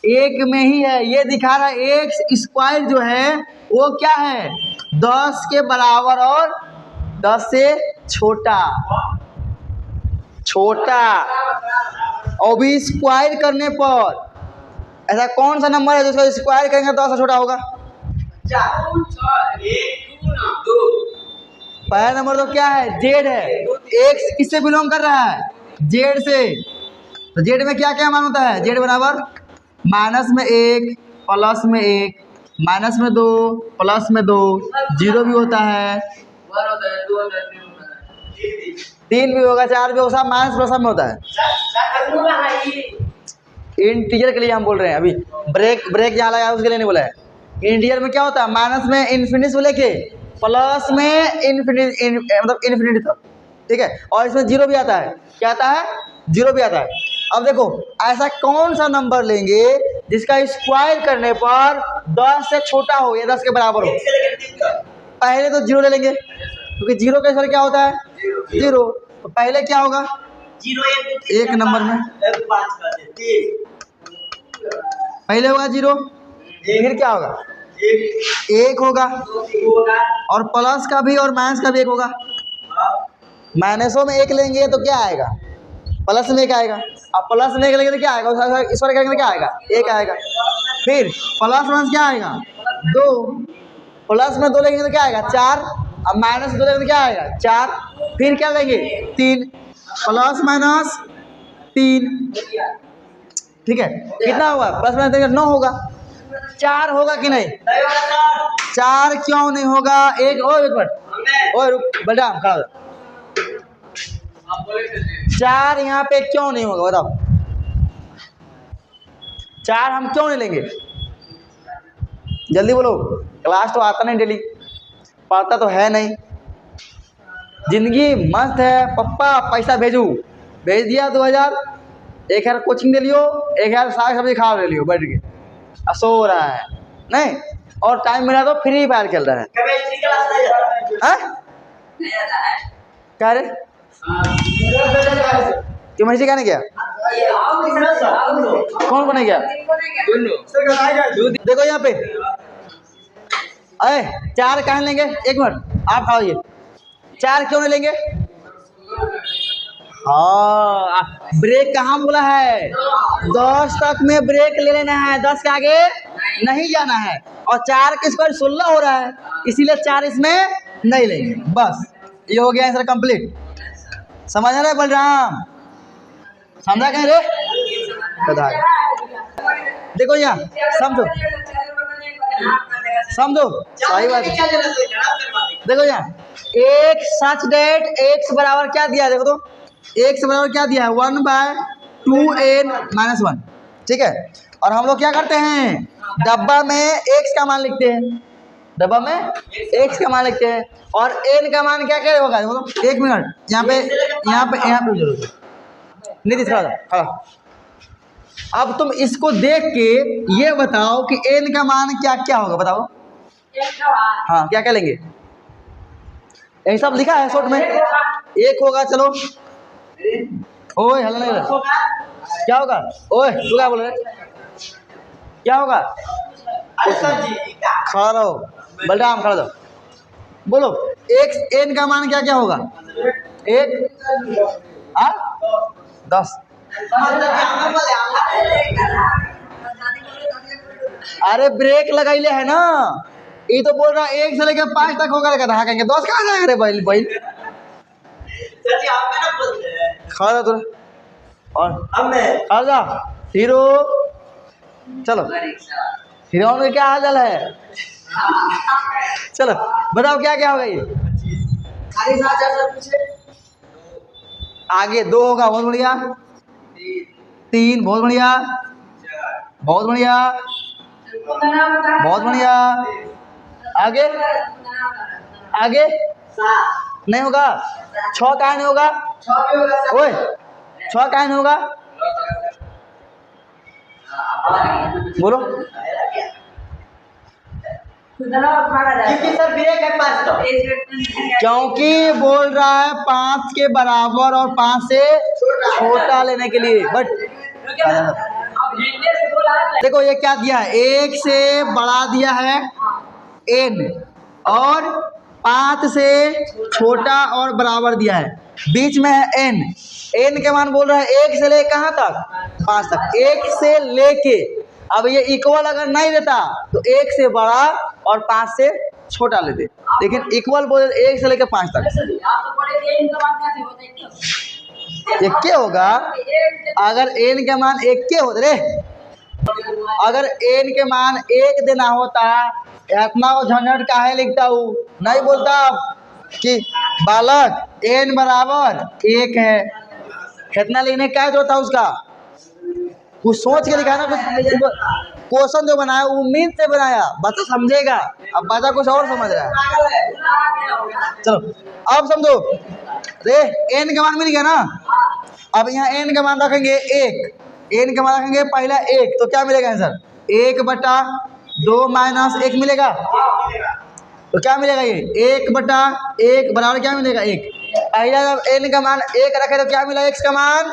एक में ही है, ये दिखा रहा है एक्स स्क्वायर जो है वो क्या है 10 के बराबर और 10 से छोटा, और भी स्क्वायर करने पर ऐसा कौन सा नंबर है जिसका स्क्वायर करेंगे तो 10 से छोटा होगा, पहला नंबर तो क्या है जेड है, एक्स किससे बिलोंग कर रहा है जेड से, तो जेड में क्या क्या मान होता है, जेड बराबर माइनस में 1 प्लस में 1 माइनस में 2 प्लस में 2, जीरो भी होता है, 3 भी होगा, 4 भी होगा, माइनस प्लस सब में होता है। इंटीजर के लिए हम बोल रहे हैं अभी, ब्रेक जहाँ लगा है उसके लिए नहीं बोला है। इंटीजर में क्या होता है, माइनस में इन्फिनिटी से लेके प्लस में इन्फिनिटी मतलब इन्फिनिटी तक, ठीक है। और इसमें जीरो भी आता है, क्या आता है, जीरो भी आता है। अब देखो ऐसा कौन सा नंबर लेंगे जिसका स्क्वायर करने पर 10 से छोटा हो या 10 के बराबर हो। पहले तो जीरो ले लेंगे, क्योंकि जीरो का स्क्वायर क्या होता है, जीरो। तो पहले क्या होगा, एक नंबर में पहले होगा जीरो, फिर क्या होगा, एक होगा, और प्लस का भी और माइनस का भी एक होगा। माइनसों में एक लेंगे तो क्या आएगा, प्लस में एक आएगा। अब प्लस में एक लेंगे तो क्या आएगा, इस बार करेंगे तो क्या आएगा, एक आएगा। फिर प्लस माइनस क्या आएगा, 2, प्लस में 2 लेंगे तो क्या आएगा, 4। अब माइनस 2 लेंगे तो क्या आएगा, 4। फिर क्या लेंगे, 3, प्लस माइनस 3, ठीक है। कितना होगा, प्लस माइनस देंगे 9 होगा। 4 होगा कि नहीं, 4 क्यों नहीं होगा, एक मिनट, ओए रुक बेटा, खड़ा हो। 4 यहाँ पे क्यों नहीं होगा बताओ, 4 हम क्यों नहीं लेंगे, जल्दी बोलो। क्लास तो आता नहीं, डेली पढ़ता तो है नहीं, जिंदगी मस्त है। पप्पा पैसा भेज दिया 2000, 1000 कोचिंग दे लियो, 1000 साग सब्जी खा ले लियो बैठ के, सो रहा है नहीं, और टाइम मिला तो फ्री फायर खेल रहा है। क्या रे, क्यों मैसी कहने गया, कौन बने गया, देखो यहाँ पे, अरे 4 कहाँ लेंगे, एक मिनट आप खाओ, 4 क्यों नहीं लेंगे, हाँ ब्रेक कहाँ बोला है, 10 तक में ब्रेक ले लेना है, 10 के आगे नहीं जाना है। और 4 के स्क्वायर 16 हो रहा है, इसीलिए 4 इसमें नहीं लेंगे। बस ये हो गया आंसर कंप्लीट। समझ रहे बलराम, समझा कहीं रे, बता देखो यहाँ समझो सही बात है। देखो यहाँ एक सच डेट एक्स बराबर क्या दिया है, देखो तो एक्स बराबर क्या दिया है, 1/2n-1, ठीक है। और हम लोग क्या करते हैं, डब्बा में एक्स का मान लिखते हैं, डब्बा में एक्स का मान लिखते हैं, और एन का मान क्या क्या होगा, देखो तो 1 मिनट यहाँ पे जरूर नहीं दिख रहा। अब तुम इसको देख के ये बताओ कि एन का मान क्या क्या होगा, बताओ। हाँ क्या क्या लेंगे, यही सब लिखा है शॉर्ट में, 1 होगा, चलो ओए हल्ला नहीं रहा, क्या होगा, ओए तू क्या बोल रहे, क्या होगा, खड़ा रहो बलराम, खड़ा दो, बोलो एक्स एन का मान क्या क्या होगा, 1 10। अरे ब्रेक लगाइले है ना, ये तो बोल रहा 1 से लेकर 5 तक होगा, कहा कहेंगे 10 कहाँ जाएगा रे बैल खा तो, और खा जा हीरो। चलो हीरो में क्या हाल चाल है, चलो बताओ क्या क्या होगा ये, आगे 2 होगा, बहुत बढ़िया, 3 बहुत बढ़िया, बहुत बढ़िया, बहुत बढ़िया, आगे नहीं होगा, 6 का नहीं होगा, ओए 6 का नहीं होगा, बोलो क्योंकि बोल रहा है 5 के बराबर और 5 से छोटा लेने के लिए। बट देखो ये क्या दिया है, 1 से बड़ा दिया है n और 5 से छोटा और बराबर दिया है, बीच में है n के मान बोल रहा है 1 से लेके कहाँ तक, 5 तक, 1 से लेके। अब ये इक्वल अगर नहीं देता तो 1 से बड़ा और 5 से छोटा लेते, लेकिन इक्वल बोले 1 से लेकर 5 तक। ये क्या होगा, अगर n के मान 1 के होते रे, अगर n के मान 1 देना होता इतना वो झंझट काहे लिखता हूँ, नहीं बोलता कि बालक n बराबर 1 है। कितना लिखने का जो था उसका, कुछ सोच के लिखा ना, कुछ क्वेश्चन जो बनाया उम्मीद से बनाया, बच्चा समझेगा। अब बच्चा कुछ और समझ रहा है। चलो अब समझो, रे n का मान मिल गया ना। अब यहाँ n का मान रखेंगे 1, n का मान रखेंगे पहला 1, तो क्या मिलेगा आंसर 1/2 माइनस 1 मिलेगा। तो क्या मिलेगा ये 1/1 बराबर क्या मिलेगा 1। पहला जब n का मान 1 रखे तो क्या मिला, x का मान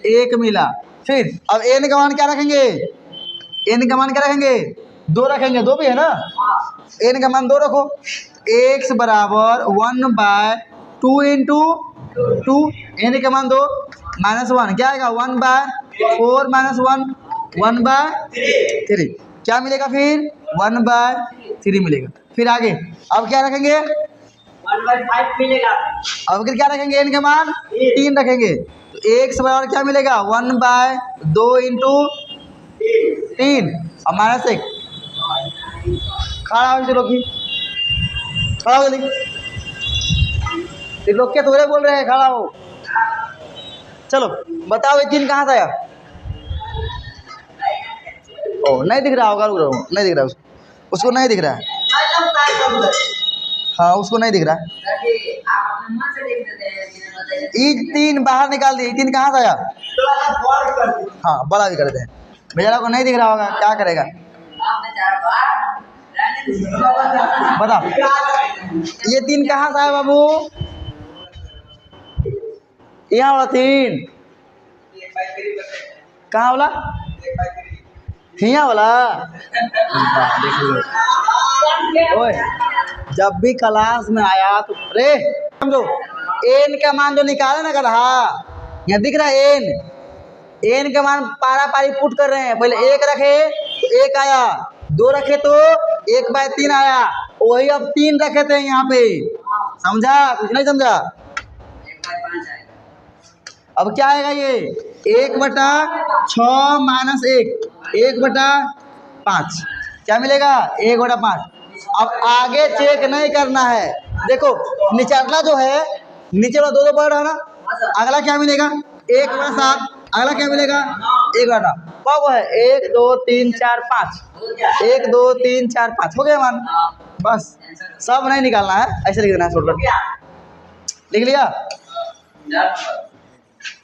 1 मिला। फिर अब n का मान क्या रखेंगे, n का मान क्या रखेंगे 2 रखेंगे, 2 भी है ना, n का मान 2 रखो। x बराबर 1/2 इंटू 2, n का मान 2 माइनस 1 क्या आएगा 1/4 माइनस 1 1/3 क्या मिलेगा, फिर 1/3 मिलेगा। फिर आगे अब क्या रखेंगे 1/5 मिलेगा। अब क्या रखेंगे, n का मान 3 रखेंगे, तो x बराबर क्या मिलेगा 1/2 इंटू 3 और माइनस 1। खड़ा हो चलो की, खड़ा हो जल्दी, लोग क्या थोड़े बोल रहे हैं, खड़ा हो। चलो बताओ ये 3 कहाँ से आया। ओ नहीं दिख रहा होगा, रुक रहा, नहीं दिख रहा उसको नहीं दिख रहा है। हाँ उसको नहीं दिख रहा है। ये 3 बाहर निकाल दिए, 3 कहाँ से आया। हाँ बड़ा भी करते हैं, बेचारा को नहीं दिख रहा होगा, क्या करेगा बताओ। ये 3 कहाँ से आया बाबू, यहाँ वाला 3 कहाँ वाला, यहाँ वाला। ओए जब भी क्लास में आया तो रे समझो, n का मान जो निकाले ना गधा, यहाँ दिख रहा है n का मान पारा पारी पुट कर रहे हैं। पहले 1 रखे तो 1 आया, 2 रखे तो 1/3 आया, वही अब 3 रखे थे यहाँ पे, समझा कुछ नहीं समझा। अब क्या आएगा ये 1/6 माइनस 1/5 क्या मिलेगा 1/5। अब आगे चेक नहीं करना है, देखो निचला जो है, नीचे वाला 2 पड़ रहा है ना, अगला क्या मिलेगा 1/7, अगला क्या मिलेगा 1/8। कब है 1 2 3 4 5, 1 2 3 4 5 हो गया मान, बस सब नहीं निकालना है, ऐसे लिख देना है शॉर्टकट। लिख लिया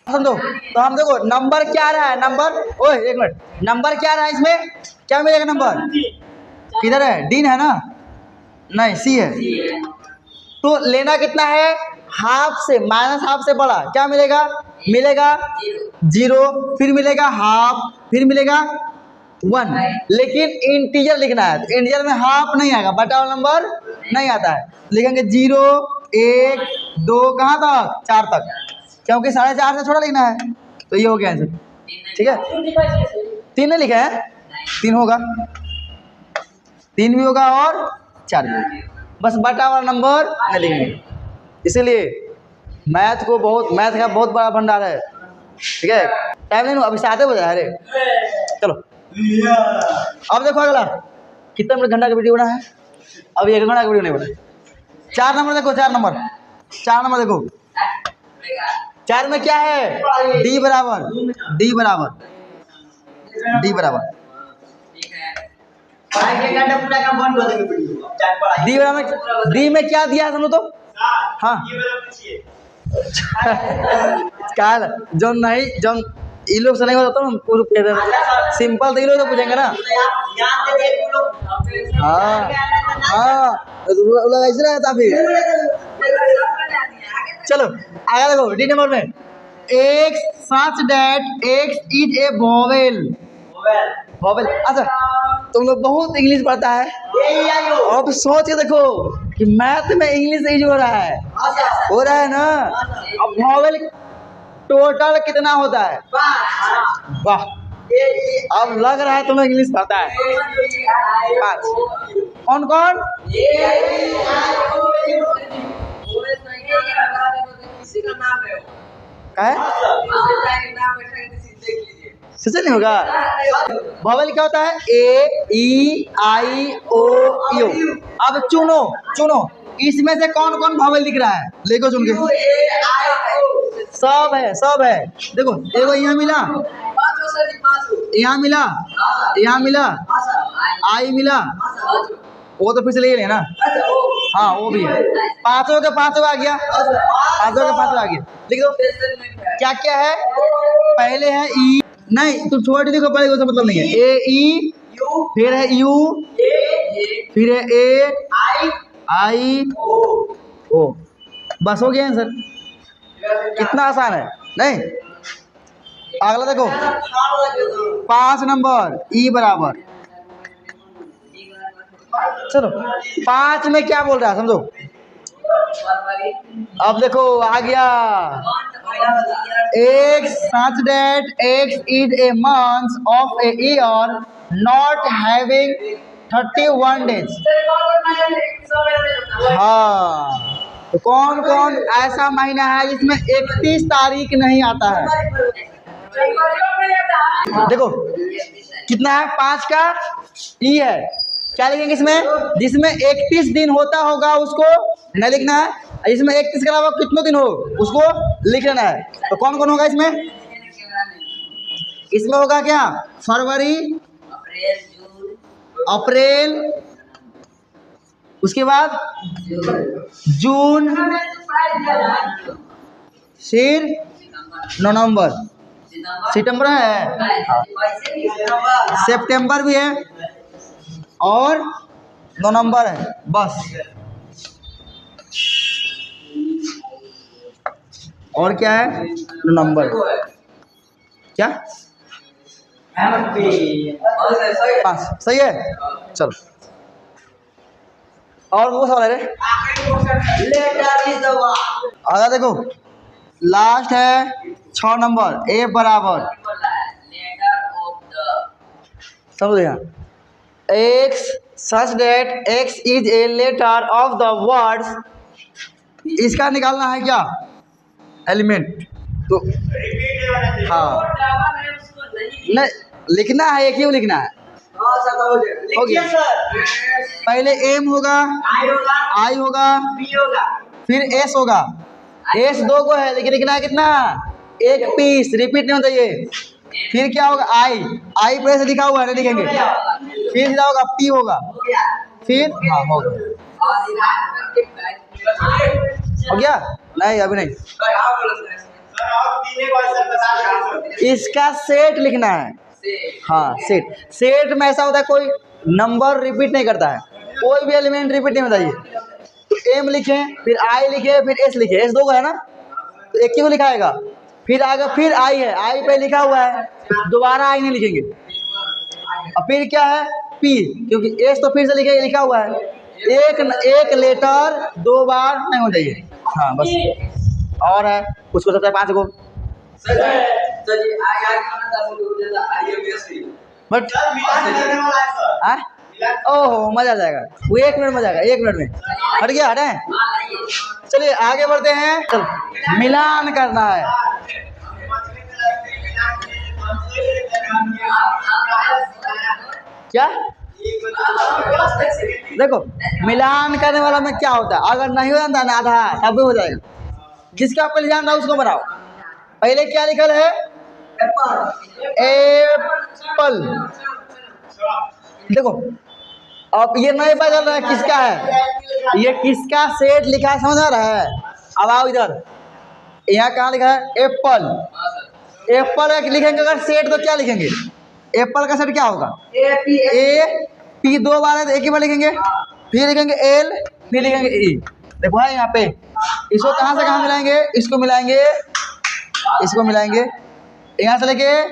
समझो। तो हम देखो नंबर क्या रहा है, नंबर ओए 1 मिनट, नंबर क्या रहा है इसमें, क्या मिलेगा नंबर, किधर है डी है ना, नहीं सी है। तो लेना कितना है, हाफ से, माइनस हाफ से बड़ा क्या मिलेगा, मिलेगा 0, फिर मिलेगा हाफ, फिर मिलेगा 1। लेकिन इंटीजर लिखना है, तो इंटीजर में हाफ नहीं आएगा, बटा वाला नंबर नहीं आता है, लिखेंगे 0 1 2 कहाँ तक 4 तक, क्योंकि 4.5 से छोटा लिखना है। तो ये हो गया आंसर, ठीक है। 3 नहीं लिखा है, 3 होगा, 3 भी होगा और 4 भी होगा, बस बटा वाला नंबर नहीं लिखेंगे। इसीलिए मैथ का बहुत बड़ा भंडार है, ठीक है। टाइम नहीं, अभी 7 बजे अरे चलो। अब देखो अगला कितना मिनट घंटा का वीडियो बना है, अभी 1 घंटा का वीडियो नहीं बना। 4 नंबर देखो, 4 नंबर देखो, 4 में क्या है डी बराबर डी बराबर डी में क्या दिया समझो तो, हाँ क्या जो नहीं, जो ये लोग से नहीं होता तो सिंपल तो ये लोग तो पूछेंगे ना। हाँ ऐसे रहता फिर। चलो आगे देखो, डी नंबर में x such that x is a vowel। अच्छा तुम लोग बहुत इंग्लिश पढ़ता है, अब सोच के देखो कि मैथ में इंग्लिश यूज हो रहा है ना। अब वॉवेल टोटल कितना होता है, वाह अब लग रहा है तुम्हें इंग्लिश पता है। 5 कौन कौन, सच नहीं होगा। वॉवेल क्या होता है, ए ई आई ओ यू। अब चुनो इसमें से कौन कौन भावल दिख रहा है? देखो सुन के, सब है, सब है। देखो देखो, यहाँ मिला, यहाँ मिला, यहाँ मिला, आई मिला, वो तो फिर से ले लेना। हाँ वो भी है, पांचों के पांचों आ गया, पांचों के पांचों आ गया। लिख दो क्या क्या है। पहले है ई, नहीं तुम छोड़ देखो, पहले उसका मतलब नहीं है। ए ई, फिर है यू, फिर है ए, आई, ओ। बस हो गया आंसर। कितना आसान है नहीं? अगला देखो 5 नंबर ई बराबर, चलो 5 में क्या बोल रहा है समझो। अब देखो आ गया, x such that x is a month of a year not having 31 days। हाँ, तो कौन कौन ऐसा महीना है जिसमें 31 तारीख नहीं आता है? देखो कितना है, 5 का ई है, क्या लिखेंगे इसमें? जिसमें 31 दिन होता होगा उसको नहीं लिखना है, इसमें 31 के अलावा कितने दिन हो उसको लिख लेना है। तो कौन कौन होगा इसमें? इसमें होगा क्या? फरवरी, अप्रैल, उसके बाद जून, फिर नवंबर, सितंबर है, सितंबर भी है और नवंबर है। बस और क्या है? नवंबर। क्या 5 सही है? चलो और वो सवाल है रे, आधा देखो लास्ट है 6 नंबर, ए बराबर, समझ गया? x such that x is a letter of the words, इसका निकालना है क्या? एलिमेंट। तो हाँ नहीं लिखना है, एक ही लिखना है। हो गया, पहले एम होगा, आई होगा, फिर एस होगा। एस 2 को है लेकिन लिखना है कितना? 1 पीस, रिपीट नहीं होता ये। फिर क्या होगा? आई, आई पर ऐसे लिखा हुआ है, नहीं लिखेंगे। फिर क्या होगा? पी होगा, फिर हाँ होगा। हो गया? नहीं अभी नहीं, इसका सेट लिखना है। हाँ सेट, सेट में ऐसा होता है कोई नंबर रिपीट नहीं करता है, कोई भी एलिमेंट रिपीट नहीं होता ये। तो एम लिखे, फिर आई लिखे, फिर एस लिखे, एस 2 को है ना, तो एक ही को लिखाएगा। फिर आगे फिर आई है, आई पे लिखा हुआ है, दोबारा आई नहीं लिखेंगे। और फिर क्या है? पी, क्योंकि एस तो फिर से लिखा हुआ है। एक लेटर 2 बार नहीं हो जाइए। हाँ बस। और है उसको सकता है 5 को, बट ओहो मजा आ जाएगा वो, 1 मिनट में जाएगा, 1 मिनट में। हट गया, हटे। चलिए आगे बढ़ते हैं। चल मिलान करना है। क्या देखो मिलान करने वाला में क्या होता है, अगर नहीं हो जाता ना आधा तब भी हो जाएगा। जिसका आपको जान रहा है उसको बनाओ। पहले क्या लिखल है? एप्पल। देखो अब ये नहीं पता चल रहा है किसका है, ये किसका सेट लिखा है, समझ आ रहा है? अब आओ इधर, यहाँ कहाँ लिखा है? एप्पल। एप्पल लिखेंगे अगर सेट तो क्या लिखेंगे? एप्पल का सेट क्या होगा? ए पी 2 बार है तो एक ही बार लिखेंगे, फिर लिखेंगे एल, फिर लिखेंगे ई। देखो है यहाँ पे, इसको कहाँ से कहाँ मिलाएंगे? इसको मिलाएंगे, इसको मिलाएंगे, यहाँ से लेके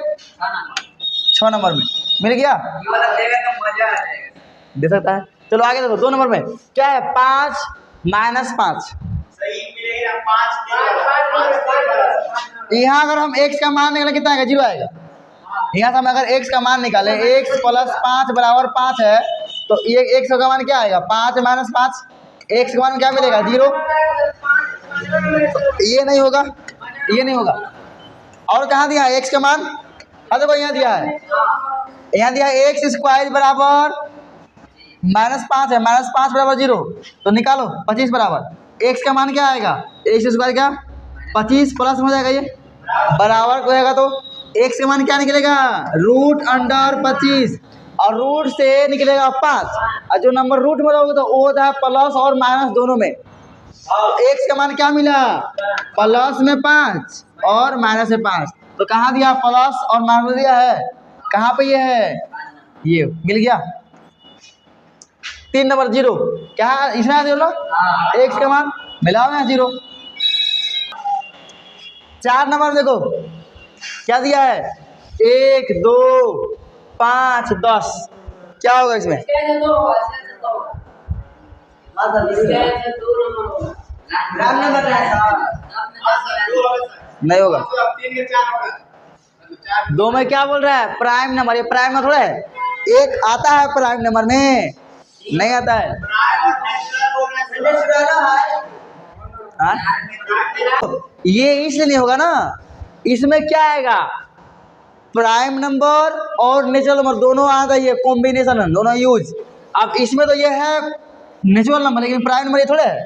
6 नंबर में मिल गया, दे सकता है। चलो आगे देखो 2 नंबर में क्या है? 5 - 5। यहाँ अगर हम x का मान निकालें कितना आएगा? 0 आएगा। यहाँ से हम अगर x का मान निकालें, x + 5 बराबर 5 है, तो ये x का मान क्या आएगा? 5 - 5, x का मान क्या मिलेगा? 0। तो ये नहीं होगा, ये नहीं होगा। और कहाँ दिया है x का मान? हाँ देखो यहाँ दिया है, यहाँ दिया है x² बराबर -5 है, -5 बराबर 0, तो निकालो 25 बराबर x का मान क्या आएगा, x स्क्वायर क्या 25 प्लस हो जाएगा, ये बराबर हो जाएगा, तो x का मान क्या निकलेगा √25 और रूट से निकलेगा 5, और जो नंबर रूट में रहोगे तो वो होता है प्लस और माइनस दोनों में। x का मान क्या मिला प्लस में 5 और माइनस में 5, तो कहाँ दिया प्लस और माइनस दिया है, कहाँ पे ये है, ये मिल गया। 3 नंबर 0 क्या है, इसमें 0 x का मान मिला हुआ है 0। 4 नंबर देखो क्या दिया है 1 2 5 10, क्या होगा इसमें, नहीं होगा, 2 में क्या बोल रहा है प्राइम नंबर, ये प्राइम नंबर थोड़ा है, एक आता है प्राइम नंबर में, नहीं आता है। हाँ? ये इसलिए नहीं होगा ना, इसमें क्या आएगा प्राइम नंबर और नेचुरल नंबर दोनों आ गई है, कॉम्बिनेशन दोनों यूज। अब इसमें तो ये है नेचुरल नंबर, लेकिन प्राइम नंबर ये थोड़े है,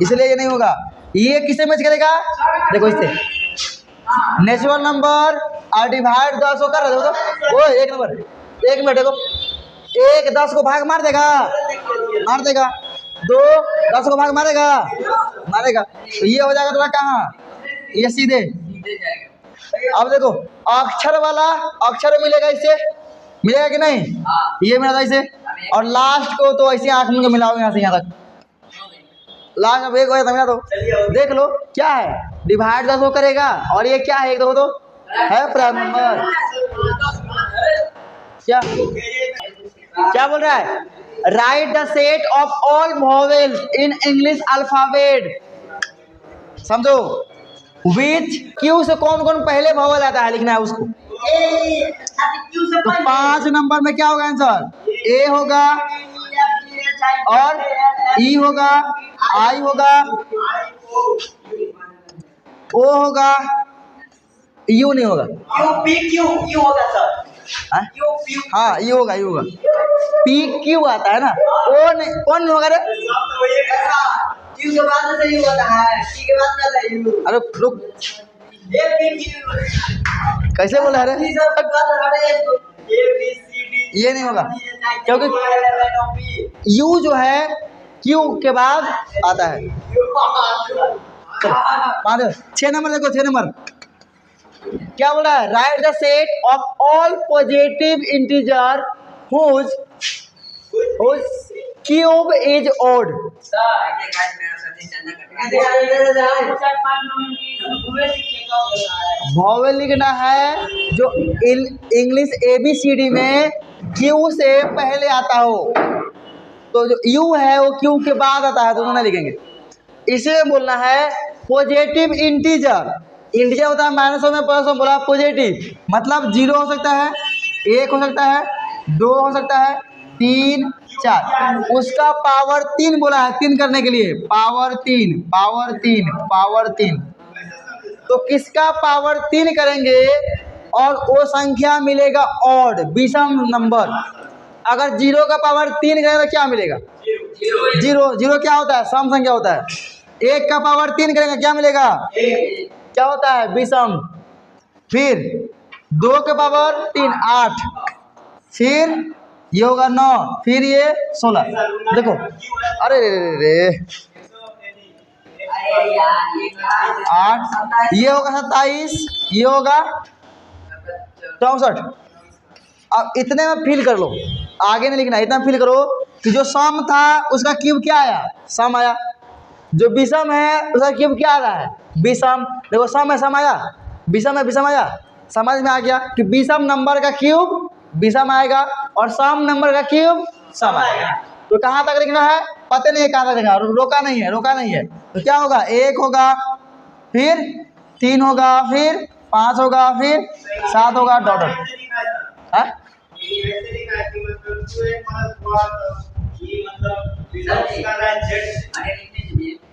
इसलिए ये नहीं होगा। ये किससे मैच करेगा, देखो इससे नेचुरल नंबर और डिवाइड 10 कर रहे हो, तो वो 1 नंबर 1 मिनट देखो, 1 10 को भाग मार देगा, 2 10 को भाग मारेगा, तो ये हो जाएगा तुम्हारा कहाँ, ये सीधे। अब देखो अक्षर वाला अक्षर मिलेगा, इससे मिलेगा कि नहीं, ये मिला था इसे, और लास्ट को तो ऐसे आँख में मिलाओगे यहाँ से यहाँ तक, लास्ट में एक मिला, तो देख लो क्या है डिवाइड 10 को करेगा, और ये क्या है, एक दो तो है प्राइम नंबर। क्या बोल रहा है, write the set of all vowels in English alphabet, समझो विच क्यू से कौन कौन पहले वॉवेल आता है लिखना है उसको। तो 5 नंबर में क्या होगा आंसर, ए होगा और ई होगा, आई होगा, ओ होगा, यू नहीं होगा, हाँ ये होगा, ये होगा, पी क्यू आता है ना, ओ नहीं, कौन नहीं होगा रे, क्यू के बाद में यू होता है, टी के बाद में आता है यू। अरे रुक, ए पी क्यू कैसे बोला रे, ये सब बात है, ए बी सी डी, ये नहीं होगा, क्योंकि यू जो है क्यू के बाद आता है। चलो 6 नंबर देखो, 6 नंबर क्या बोल रहा है, write the set of all positive integer whose cube is odd. Vowel लिखना है जो इंग्लिश ABCD में क्यू से पहले आता हो, तो जो यू है वो क्यू के बाद आता है, तो उन्होंने लिखेंगे। इसे बोलना है पॉजिटिव इंटीजर, इंटीजर होता है -100 में +100, बोला पॉजिटिव मतलब 0 हो सकता है, 1 हो सकता है, 2 हो सकता है, 3 4, उसका पावर 3 बोला है, 3 करने के लिए पावर 3, तो किसका पावर 3 करेंगे और वो संख्या मिलेगा ऑड, विषम नंबर। अगर 0 का पावर 3 करेंगे तो क्या मिलेगा, 0 क्या होता है, सम संख्या होता है। 1 का पावर 3 करेंगे क्या मिलेगा, क्या होता है, विषम। फिर 2 के पावर 3 8, फिर ये होगा 9, फिर ये 16, देखो अरे रे 8, ये होगा 27, ये होगा 64। अब इतने में फिल कर लो, आगे नहीं लिखना, इतना में फिल करो कि जो सम था उसका क्यूब क्या आया, सम आया, जो विषम है उसका क्यूब क्या आ रहा है, विषम। देखो सम है, सम आया, विषम है, विषम आया, समझ में आ गया कि विषम नंबर का क्यूब विषम आएगा और सम नंबर का क्यूब सम आएगा। तो कहाँ तक लिखना है, पता नहीं है कहाँ तक लिखना, रोका नहीं है। तो क्या होगा, 1 होगा, फिर 3 होगा, फिर 5 होगा, फिर 7 होगा, डॉट है।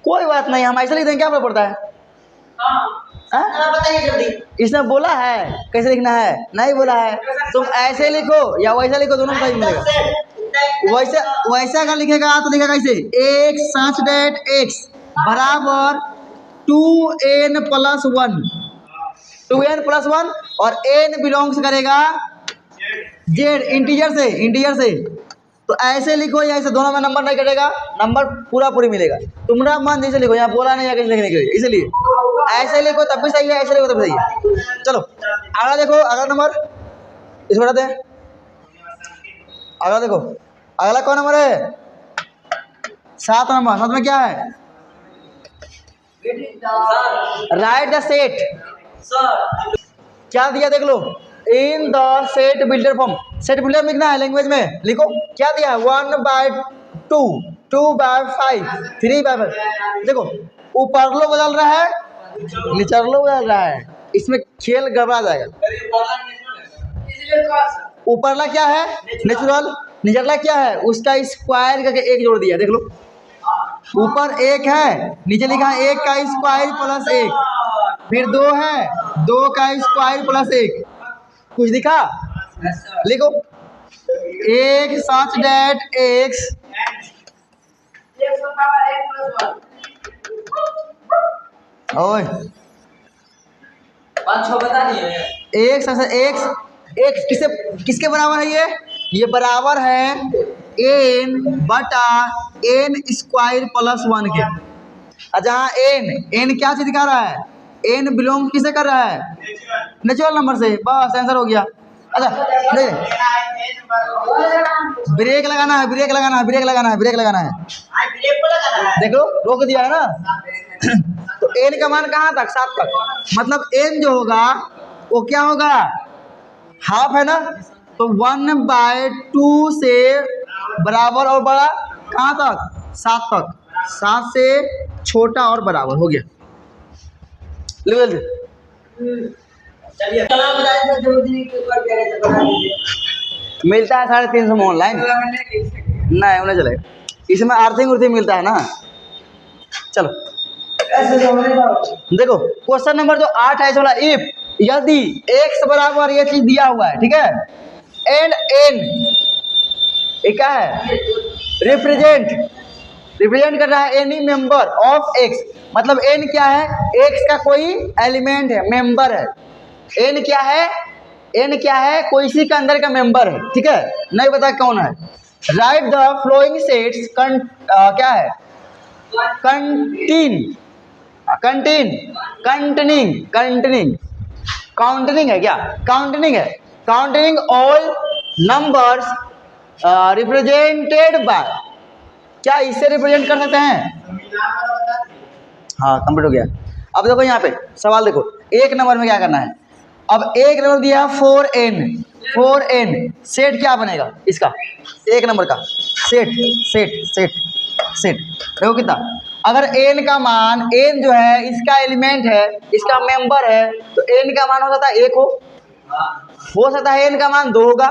कोई बात नहीं, हम ऐसे लिख देंगे, क्या फर्क पड़ता है। बताइए जल्दी, इसने बोला है कैसे लिखना है, नहीं बोला है, तुम ऐसे लिखो या वैसे लिखो, दोनों सही मिलेगा। वैसे वैसे अगर लिखेगा तो लिखेगा ऐसे, एक्स सच डेट एक्स बराबर 2n+1, 2n+1 और n बिलोंग्स करेगा जेड, इंटीजर से। तो ऐसे लिखो या ऐसे, दोनों में नंबर नहीं कटेगा, नंबर पूरा पूरी मिलेगा। तुम्हारा मन जैसे लिखो, यहाँ बोला नहीं है कहीं लिखने के लिए, इसलिए ऐसे लिखो तब भी सही है, ऐसे लिखो तब भी सही है। चलो अगला देखो, अगला नंबर इसको बताते हैं। अगला देखो, अगला कौन नंबर है? 7 नंबर। 7 में क्या है? Write the set. क्या दिया देख लो, in the set builder form. Set builder में लिखना है लैंग्वेज में, लिखो क्या दिया है, 1/2, 2/5, 3/5। देखो ऊपरलो बदल रहा है, निचरलो बदल रहा है, इसमें खेल गड़बड़ा जाएगा। ऊपरला क्या है? नेचुरल। निचरला क्या है? उसका स्क्वायर करके एक जोड़ दिया, देख लो। ऊपर 1 है, नीचे लिखा है 1 का स्क्वायर प्लस 1, फिर 2 है, 2 का स्क्वायर प्लस 1। कुछ दिखा? लिखो, एक सच डेट एक्स ओए एक सच एक्स किसके बराबर है? ये बराबर है n/n² के। जहाँ n क्या चीज दिखा रहा है? n बिलोंग किसे कर रहा है? नेचुरल नंबर से। बस आंसर हो गया। अच्छा नहीं, ब्रेक लगाना है, ब्रेक लगाना है, ब्रेक लगाना है, ब्रेक लगाना है। देखो रोक दिया है ना। तो n का मान कहाँ तक? 7 तक। मतलब n जो होगा वो क्या होगा? हाफ है ना, तो 1/2 से बराबर और बड़ा कहाँ तक? 7 तक। 7 से छोटा और बराबर हो गया। लिख जल्दी। मिलता है 350 में ऑनलाइन, नहीं उन्हें चलेगा, इसमें अर्थिंग उर्थिंग मिलता है ना। चलो देखो क्वेश्चन नंबर जो 8 है चला, इफ यदि x बराबर ये चीज दिया हुआ है, ठीक है, एंड n ये क्या है? रिप्रेजेंट कर रहा है एनी मेंबर ऑफ x। मतलब n क्या है? x का कोई एलिमेंट है, मेंबर है। n क्या है? n क्या है? कोई इसी के अंदर का मेंबर है, ठीक है, नहीं पता कौन है। राइट द फ्लोइंग सेट्स क्या है? काउंटिंग है क्या? काउंटिंग है। Counting all numbers represented by, क्या इससे रिप्रेजेंट कर सकते हैं? हाँ कंप्लीट हो गया। अब देखो यहाँ पे सवाल देखो, 1 नंबर में क्या करना है। अब 1 नंबर दिया 4n, सेट क्या बनेगा इसका? 1 नंबर का सेट देखो कितना। अगर n का मान, n जो है इसका एलिमेंट है, इसका मेंबर है, तो n का मान हो सकता है 1 हो सकता है n का मान 2 होगा,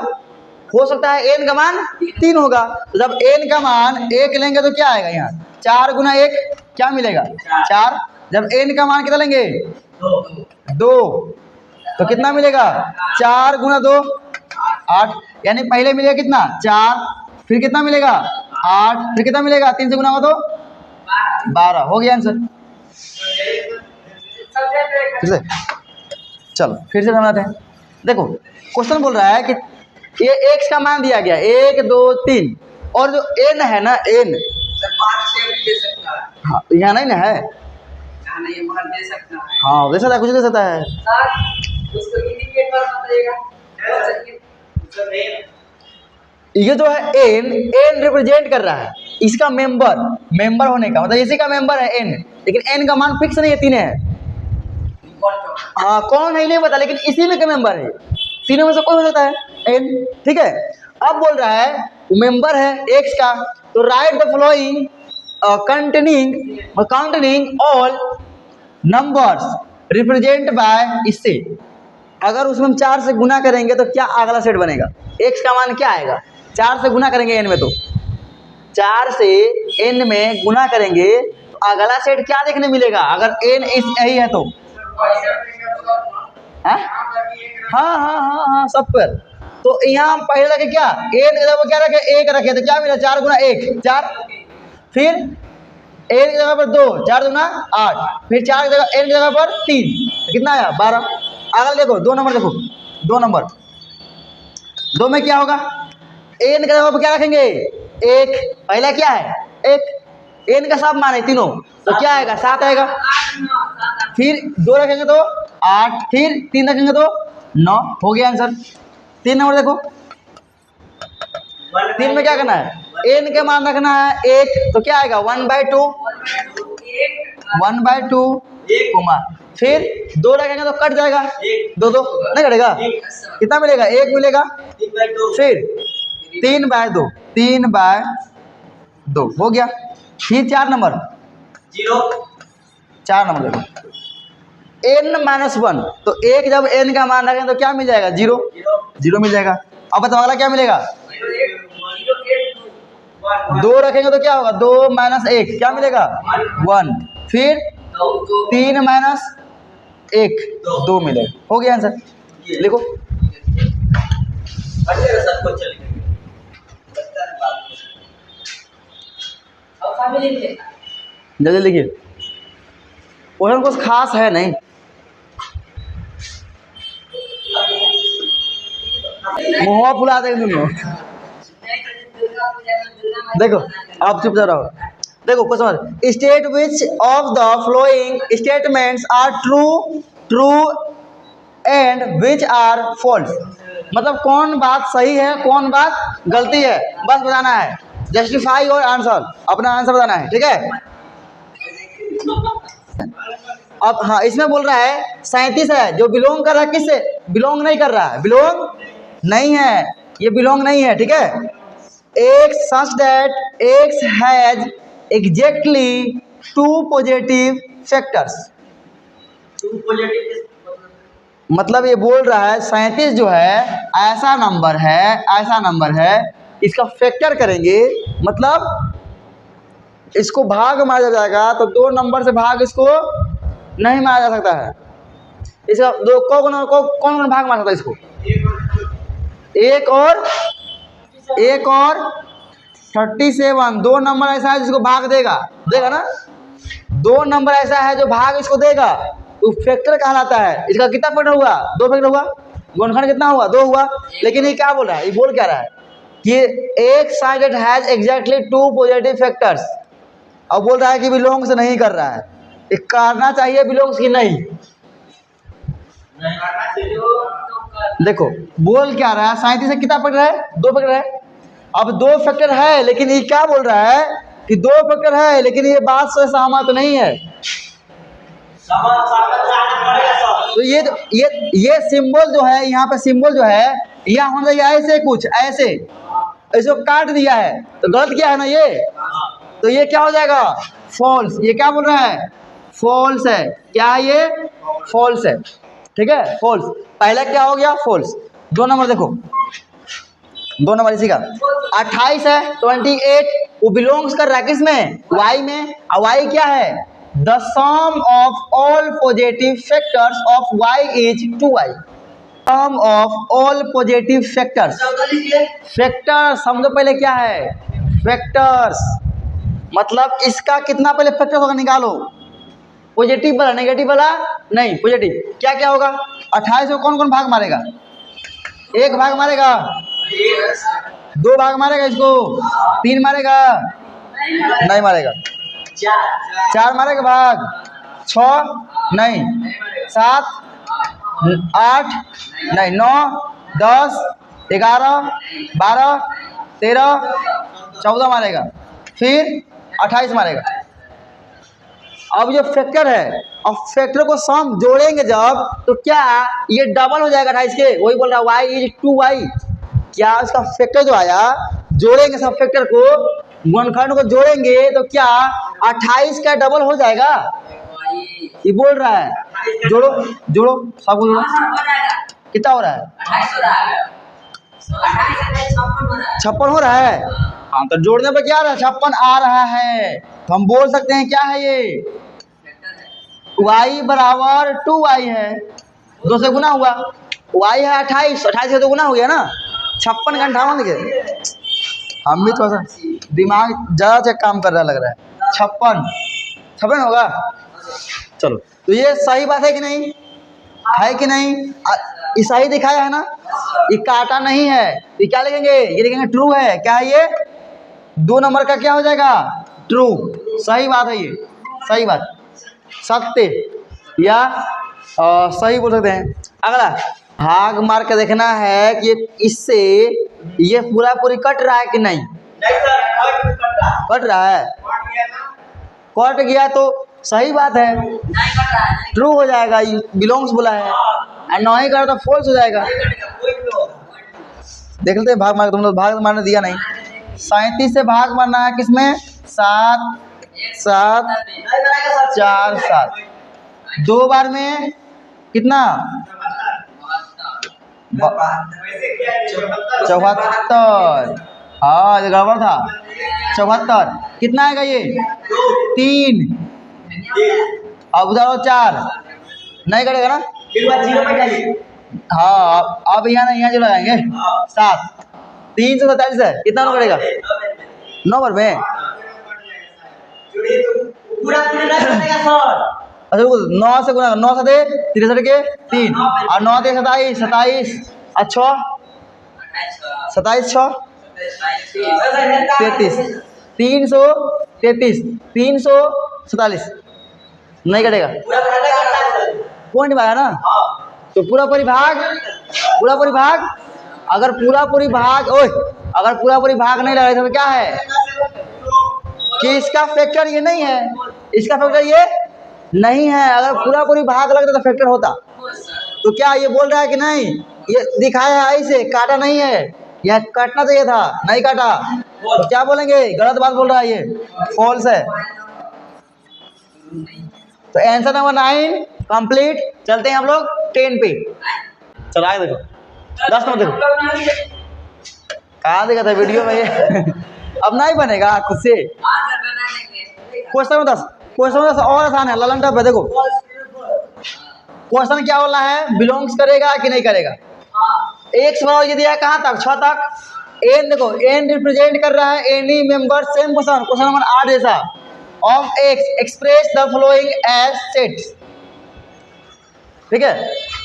हो सकता है n का मान 3 होगा। तो जब n का मान 1 लेंगे तो क्या आएगा यहाँ? 4 गुना 1 क्या मिलेगा? 4। जब n का मान कितना लेंगे? 2, तो कितना मिलेगा? 4 गुना 2 8। यानी पहले मिलेगा कितना? 4, फिर कितना मिलेगा? 8, फिर कितना मिलेगा? 3 से गुना हो तो 12। हो गया आंसर। ठीक है, चलो फिर से समझाते हैं। देखो क्वेश्चन बोल रहा है कि ये x का मान दिया गया 1 2 3, और जो n है ना, n हाँ यहाँ नहीं ना है, हाँ दे सकता है, कुछ दे सकता है। ये जो है n रिप्रेजेंट कर रहा है इसका मेंबर होने का, मतलब इसी का मेंबर है n, लेकिन n का मान फिक्स नहीं है, 3 है। हाँ कौन है नहीं पता, लेकिन इसी में का मेंबर है, तीनों में से कोई हो सकता है n, ठीक है। अब बोल रहा है मेंबर है x का, तो right the flowing counting all numbers represent by, इससे अगर उसमें हम 4 से गुना करेंगे तो क्या अगला सेट बनेगा? x का मान क्या आएगा? 4 से गुना करेंगे n में, तो 4 से n में गुना करेंगे तो अगला सेट क्या देखने मिलेगा? अगर n इस यही है तो हाँ हाँ हाँ हाँ सब पर तो यहाँ हम पहले रखे क्या, एन की जगह पर क्या रखे, एक रखे, तो क्या मिला, 4 गुना 1 4, फिर एन की जगह पर 2, 4 दूना 8, फिर 4 की जगह एन की जगह पर 3, तो कितना आया 12। अगला देखो 2 नंबर, देखो 2 नंबर, 2 में क्या होगा, एन की जगह पर क्या रखेंगे 1, पहला क्या है 1, एन का सब मान है तीनों, तो क्या आएगा 7 आएगा, फिर 2 रखेंगे तो 8, फिर 3 रखेंगे तो 9, हो गया आंसर। 3 नंबर देखो, 3 में क्या करना है, एन के मान रखना है 1, तो क्या आएगा 1/2, 1/2 कोमा, फिर 2 रखेंगे तो कट जाएगा, 2 2 नहीं कटेगा, कितना मिलेगा 1 मिलेगा, फिर 3/2, 3/2 हो गया। फिर 4 नंबर, 4 नंबर देखो, n-1, तो 1 जब n का मान रखें तो क्या मिल जाएगा 0, 0 मिल जाएगा। अब बताओ अगला क्या मिलेगा, 2 रखेंगे तो क्या होगा 2 - 1 क्या मिलेगा 1, फिर 3 - 1 2 मिलेगा, हो गया आंसर। लिखो जल्दी लिखिए, क्वेश्चन कुछ खास है नहीं, मुँह फुला देंगे दोनों। देखो आप चुप रहो, देखो question, state which of the following statements are true and which are false, मतलब कौन बात सही है कौन बात गलती है, बस बताना है, जस्टिफाई और आंसर, अपना आंसर बताना है, ठीक है। अब हाँ, इसमें बोल रहा है 37 है, जो बिलोंग कर रहा है किससे, बिलोंग नहीं कर रहा है, बिलोंग नहीं है, ये बिलोंग नहीं है, ठीक है। X such that x has exactly 2 positive factors, मतलब ये बोल रहा है 37 जो है ऐसा नंबर है, इसका फैक्टर करेंगे, मतलब इसको भाग मारा जाएगा, तो 2 नंबर से भाग इसको नहीं मारा जा सकता है, इसका दो कौन भाग मार सकता है इसको, एक और 37, 2 नंबर ऐसा है जिसको भाग देगा ना, 2 नंबर ऐसा है जो भाग इसको देगा, तो फैक्टर कहलाता है। इसका कितना फैक्टर हुआ, 2 फैक्टर हुआ, गुणनखंड कितना हुआ 2 हुआ, लेकिन ये क्या बोल रहा है, ये बोल क्या रहा है कि एक side has exactly 2 positive factors, अब बोल रहा है कि बिलोंग्स नहीं कर रहा है, ये करना चाहिए बिलोंग्स की नहीं, देखो बोल क्या रहा है, 37 से कितना फैक्टर है 2 फैक्टर है, अब 2 फैक्टर है, लेकिन ये क्या बोल रहा है कि 2 फैक्टर है, लेकिन ये बात से सहमत नहीं है, तो ये सिंबल जो है, यहाँ पे सिंबल जो है, यहाँ होना चाहिए ऐसे, कुछ ऐसे, इसको काट दिया है, तो गलत क्या है ना ये, तो ये क्या हो जाएगा फॉल्स, ये क्या बोल रहा है फॉल्स है, क्या है ये फॉल्स है, ठीक है, फॉल्स, पहला क्या हो गया फॉल्स। 2 नंबर देखो, 2 नंबर इसी का 28 है, 28 वो बिलोंग्स कर रहा है किसमें, y में, और y क्या है, the sum of all positive factors of y is 2y, sum of all positive factors, factor समझो पहले क्या है फैक्टर्स, मतलब इसका कितना पहले फैक्टर होगा निकालो, पॉजिटिव वाला नेगेटिव वाला नहीं, पॉजिटिव, क्या क्या होगा 28 को कौन कौन भाग मारेगा, 1 भाग मारेगा, 2 भाग मारेगा, इसको 3 मारेगा नहीं मारेगा, 4 मारेगा भाग, 6 नहीं, 7 8 नहीं, 9 10 11 12 13 14 मारेगा, फिर 28 मारेगा। अब जो फैक्टर है, अब फैक्टर को सम जोड़ेंगे जब, तो क्या ये डबल हो जाएगा 28 के, वही बोल रहा है y इज 2y, क्या इसका फैक्टर जो आया, जोड़ेंगे सब फैक्टर को, गुणनखंड को जोड़ेंगे तो क्या 28 का डबल हो जाएगा, ये बोल रहा है, जोड़ो जोड़ो सबको जोड़ो, कितना हो रहा है 56 हो रहा है, हाँ तो जोड़ने पर क्या आ रहा है 56 आ रहा है, तो हम बोल सकते हैं क्या है ये y बराबर 2y है, 2 से गुना हुआ, y है 28 से 2 गुना हो गया ना, 56 का 58 लिखे। हम भी थोड़ा सा दिमाग ज़्यादा से काम कर रहा लग रहा है। 56 होगा। चलो, तो ये सही बात है कि नहीं? है कि नहीं? ये सही दिखाया है ना, ये काटा नहीं है। ये क्या लिखेंगे? ये लिखेंगे ट्रू है। क्या है ये? 2 नंबर का क्या हो जाएगा? ट्रू। सही बात है, ये सही बात, सत्य या सही बोल सकते हैं। अगला भाग मार के देखना है कि इससे ये पूरा पूरी कट रहा है कि नहीं। नहीं सर, कट रहा है। कट गया तो सही बात है, नहीं कर रहा है, ट्रू हो जाएगा। बिलोंग्स बोला है, और नहीं करा तो फॉल्स हो जाएगा। कोई भी होगा। देख लेते हैं भाग मार। तुम लोग भाग मारने दिया नहीं। 37 से भाग मारना है किसमें? 7 7 नहीं करेगा सर। 4 7। 2 बार में कितना? वैसे क्या है? 74। हाँ, ये गड़बड़ था। 74 कितना आएगा ये? 3। अब उधर 4 नहीं करेगा ना। फिर बाद 0 पे जाइए। हाँ, अब यहाँ नहीं, यहाँ जो लगाएंगे 7। 347 है, कितना नो करेगा? 9 बार में। पूरा पूरा नहीं करेगा सर। अच्छा रुको, 9 से गुना, 9 7 63 के 3 और 9 3 27 27 और 6 27 6 33 333 347 नहीं कटेगा। पूरा पूरा नहीं करता है सर। पॉइंट में आया ना। तो पूरा परिभाग अगर पूरा परिभाग अगर पूरा परिभाग नहीं लगा तो क्या है कि इसका फैक्टर ये नहीं है, इसका फैक्टर ये नहीं है। अगर पूरा परिभाग लगता तो फैक्टर होता। तो क्या ये बोल रहा है कि नहीं? ये दिखाया है ऐसे, काटा नहीं है। यह काटना चाहिए था, नहीं काटा। तो क्या बोलेंगे? गलत बात बोल रहा है, ये फॉल्स है। तो आंसर नंबर 9 कंप्लीट। चलते हैं हम लोग 10 पे। चलो आगे देखो, 10 नंबर देखो। कहाँ देखा था वीडियो में ये? अब नहीं बनेगा खुद से। क्वेश्चन 10 और आसान है, ललन टप है। देखो क्वेश्चन क्या बोला है? बिलोंग्स करेगा कि नहीं करेगा। एक सवाल ये दिया है कहाँ तक? 6 तक। एन देखो, एन रिप्रेजेंट कर रहा है any member. Same question number 8 जैसा। Of X express the following as sets. ठीक है,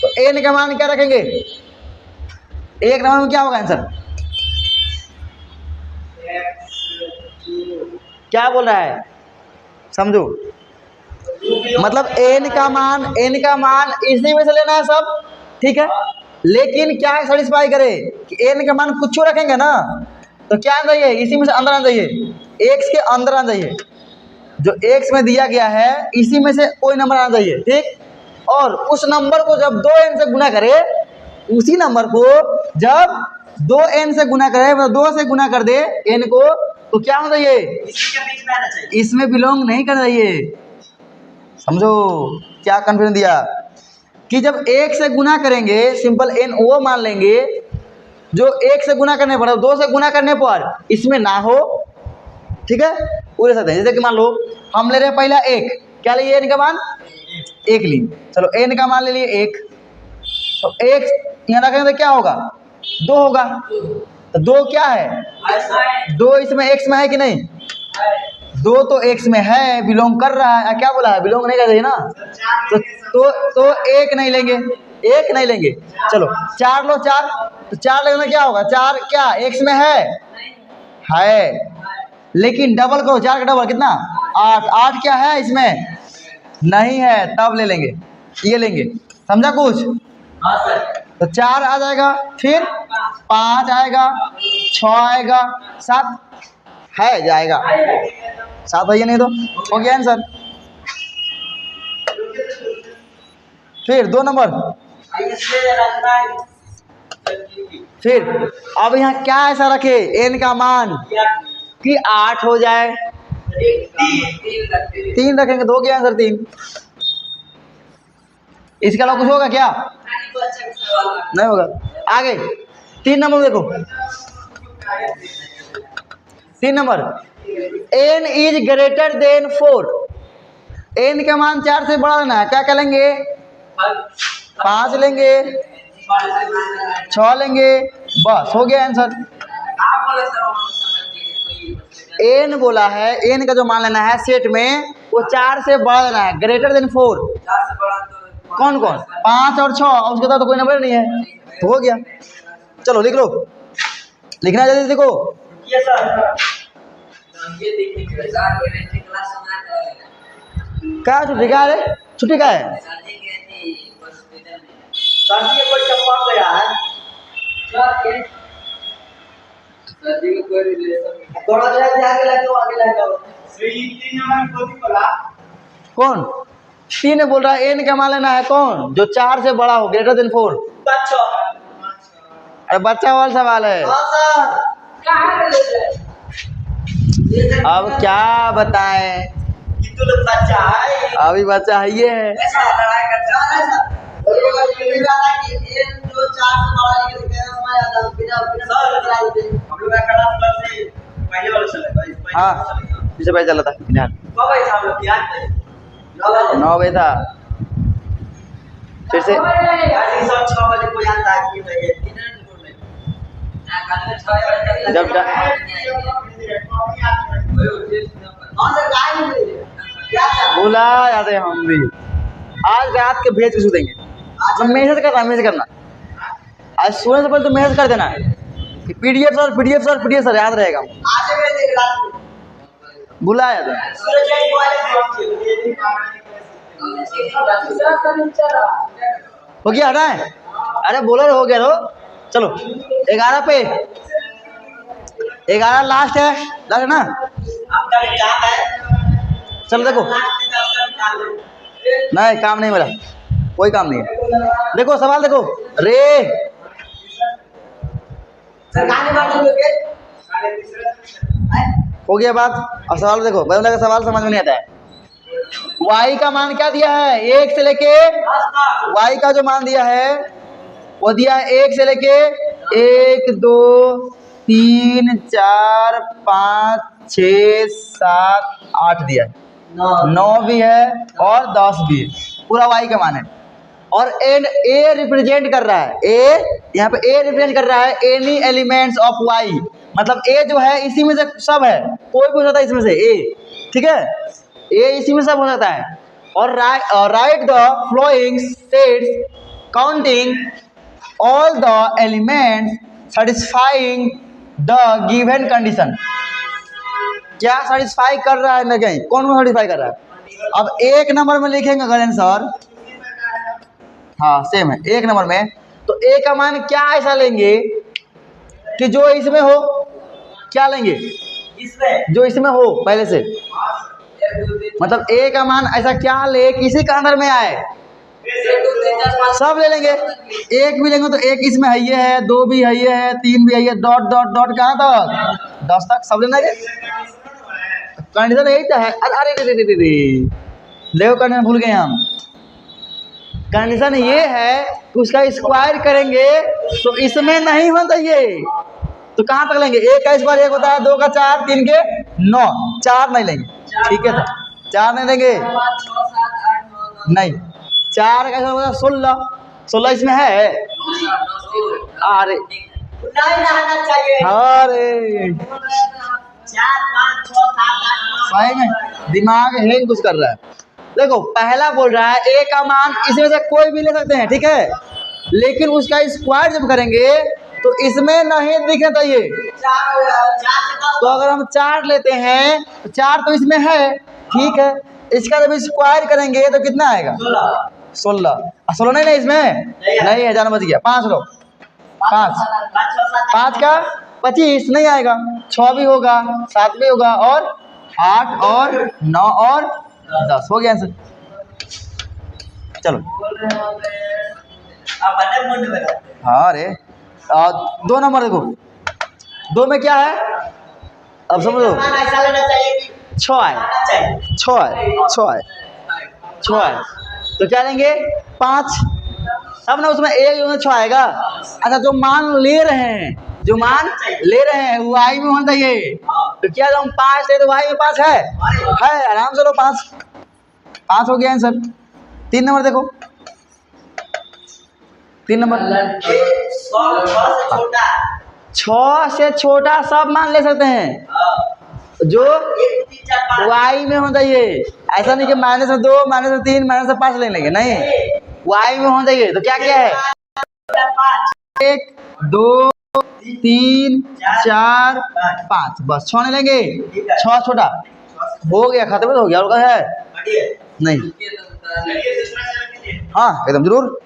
तो एन का मान क्या रखेंगे? एक नंबर में क्या होगा आंसर? क्या बोल रहा है समझो। मतलब एन का मान इसी में से लेना है सब, ठीक है। लेकिन क्या सेटिस्फाई करे कि एन का मान कुछ रखेंगे ना, तो क्या आना चाहिए? इसी में से अंदर आना चाहिए, एक्स के अंदर आना चाहिए। जो एक्स में दिया गया है इसी में से कोई नंबर आना चाहिए, ठीक। और उस नंबर को जब 2n से गुना करे, उसी नंबर को जब 2n से गुना करे, मतलब 2 से गुना कर दे n को, तो क्या होना चाहिए? इसी के बीच में आना चाहिए। इसमें बिलोंग नहीं करना चाहिए। समझो क्या कंफ्यूजन दिया कि जब 1 से गुना करेंगे, सिंपल n वो मान लेंगे जो 1 से गुना करने पर, 2 से गुना करने पर इसमें ना हो, ठीक है। वो ले सकते हैं। जैसे कि मान लो हम ले रहे हैं पहला 1, क्या लिए? n का मान 1 लिए। चलो n का मान ले लिए 1, तो 1 यहाँ रखेंगे तो क्या होगा? 2 होगा। तो 2 क्या है? 2 इसमें x में है कि नहीं? 2 तो x में है, बिलोंग कर रहा है। क्या बोला है? बिलोंग नहीं कर रही ना। तो 1 नहीं लेंगे, 1 नहीं लेंगे। चलो 4 लो, 4, तो 4 लेने क्या होगा? 4 क्या x में है, लेकिन डबल करो, 4 का डबल कितना? 8। 8 क्या है इसमें? नहीं है, तब ले लेंगे, ये लेंगे। समझा कुछ? हाँ सर। तो 4 आ जाएगा, फिर 5 आएगा, 6 आएगा, 7 है जाएगा। 7 है ये नहीं तो हो गया आंसर। फिर 2 नंबर। फिर अब यहाँ क्या ऐसा रखे n का मान कि 8 हो जाए? 3 रखेंगे तो हो गया आंसर 3। इसके अलावा कुछ होगा क्या? नहीं होगा। आगे 3 नंबर देखो, 3 number, n is greater than 4। n का मान 4 से बड़ा लेना है। क्या क्या लेंगे? 5 लेंगे, 6 लेंगे, बस हो गया आंसर। आप बोले सर हम समझ गए कोई एन बोला है, एन का जो मान लेना है सेट में वो 4 से बड़ा लेना है, ग्रेटर देन 4। 4 से बड़ा तो कौन कौन? 5 और 6, उसके बाद तो कोई नंबर नहीं है, तो हो गया। चलो लिख लो, लिखना जल्दी देखो। ये सर ये देखिए सर ये क्लास में क्या छुट्टी का है? छुट्टी का है? सर जी गए थे हॉस्पिटल में। सर जी कोई चपक गया है क्या के सर जी को कोई रिलेशन थोड़ा सा आगे लगा श्री 3 नंबर को बोला कौन? 3 बोल रहा है, एन का मान लेना है कौन? जो 4 से बड़ा हो, ग्रेटर देन 4। बच्चा अरे बच्चा वाला सवाल है। हां सर कहां रिलेशन अब क्या बताएं, ये तो लोग बच्चा है अभी बच्चा है ये है। ऐसा लड़ाई करता है सर और ये वाला कि एन जो 4 से बड़ा लेके कहना समझ आता है बिना सर करा देते हम लोग का क्लास पर से पहले वाला चला भाई हाँ जिसे पता चला था फिलहाल कब आए थे हम लोग याद नहीं 9 बजे था, फिर से आज सब 6 बजे को याद था कि नहीं डिनर में ना कल में 6 बजे जब हां सर काहे नहीं क्या बोला याद है हम भी। आज रात के भेज के देंगे, तो मैसेज करना, मैसेज करना आज सोने से पहले तो मैसेज कर देना कि पीडीएफ सर याद रहेगा। आज में देख रात में बुलाया था सूरज भाई हो गया हटा है? अरे बोलो हो गया रो। चलो 11 पे, 11 लास्ट है ना? आपका एग्जाम है चलो देखो, नहीं काम नहीं मेरा, कोई काम नहीं है। देखो सवाल देखो रे, सरकार ने बात लोगे हो गया बात। अब सवाल देखो, बदला का सवाल समझ में नहीं आता है। y का मान क्या दिया है? 1 से लेके y का जो मान दिया है वो दिया है 1 से लेके 1 2 3 4 5 6 7 8 दिया है, 9 भी है और 10 भी है, पूरा y का मान है। और एंड ए रिप्रेजेंट कर रहा है, ए यहाँ पे ए रिप्रेजेंट कर रहा है एनी एलिमेंट्स ऑफ y, मतलब ए जो है इसी में से सब है, कोई भी हो सकता है इसमें से ए, ठीक है, ए इसी में सब हो सकता है। और right the flowing sets counting all the elements satisfying the given condition. क्या सेटिस्फाई कर रहा है? नहीं, कौन कौन सेटिस्फाई कर रहा है? अब 1 नंबर में लिखेंगे अगर आंसर, हाँ सेम है 1 नंबर में, तो ए का मान क्या ऐसा लेंगे कि जो इसमें हो, क्या लेंगे? इसमें जो इसमें हो पहले से, मतलब ए का मान ऐसा क्या ले किसी का अंदर में आए, सब ले लेंगे। 1 भी लेंगे तो 1 इसमें है, ये है, 2 भी है, ये है, 3 भी है, ये डॉट डॉट डॉट कहाँ तक? 10 तक सब लेना है। कंडीशन यही तो है। अरे देखो कंडीशन भूल गए हम। कंडीशन ये है कि उसका स्क्वायर करेंगे तो इसमें नहीं होता ये, तो कहाँ तक लेंगे? 1 का स्क्वायर 1 होता है, 2 का 4, 3 के 9, 4 नहीं लेंगे, ठीक है, 4 नहीं लेंगे, नहीं 4 का स्क्वायर होता है 16, 16 इसमें है। अरे नहीं रहना चाहिए अरे 4 5 6 7 8 सही में दिमाग हैंग कुछ कर रहा है। देखो पहला बोल रहा है ए का मान इसमें से कोई भी ले सकते हैं, ठीक है, लेकिन उसका स्क्वायर जब करेंगे तो इसमें नहीं दिखना चाहिए। तो अगर हम 4 लेते हैं तो 4 तो इसमें है, ठीक है, इसका जब स्क्वायर करेंगे तो कितना आएगा? 16। 16 नहीं इसमें नहीं है, जान बच गया। 5 लो, 5 का 25 नहीं आएगा, 6 भी होगा, 7 भी होगा, और 8 और 9 और 10 हो गया आंसर। चलो हाँ अरे 2 नंबर देखो, 2 में क्या है अब समझो, ऐसा लेना चाहिए कि 6 है, 6 है, तो क्या लेंगे? 5, तब ना उसमें 1 6 आएगा। अच्छा जो मान ले रहे हैं वो आई में होना चाहिए, तो क्या हम 5 ले तो वाई में 5 है, आराम से लो 5 हो गया आंसर। 3 नंबर देखो, 3 नंबर। से छोटा। 6 से छोटा सब मान ले सकते हैं, जो 1 2 3 4 5 वाई में होना चाहिए। ऐसा नहीं कि -2 -3 -5 ले लेंगे, नहीं, वाई में होना चाहिए। तो क्या क्या है, 1 2 3 4 5, बस 6 नहीं लेंगे, 6 छोटा हो गया, खत्म हो गया। और है नहीं, हाँ एकदम जरूर।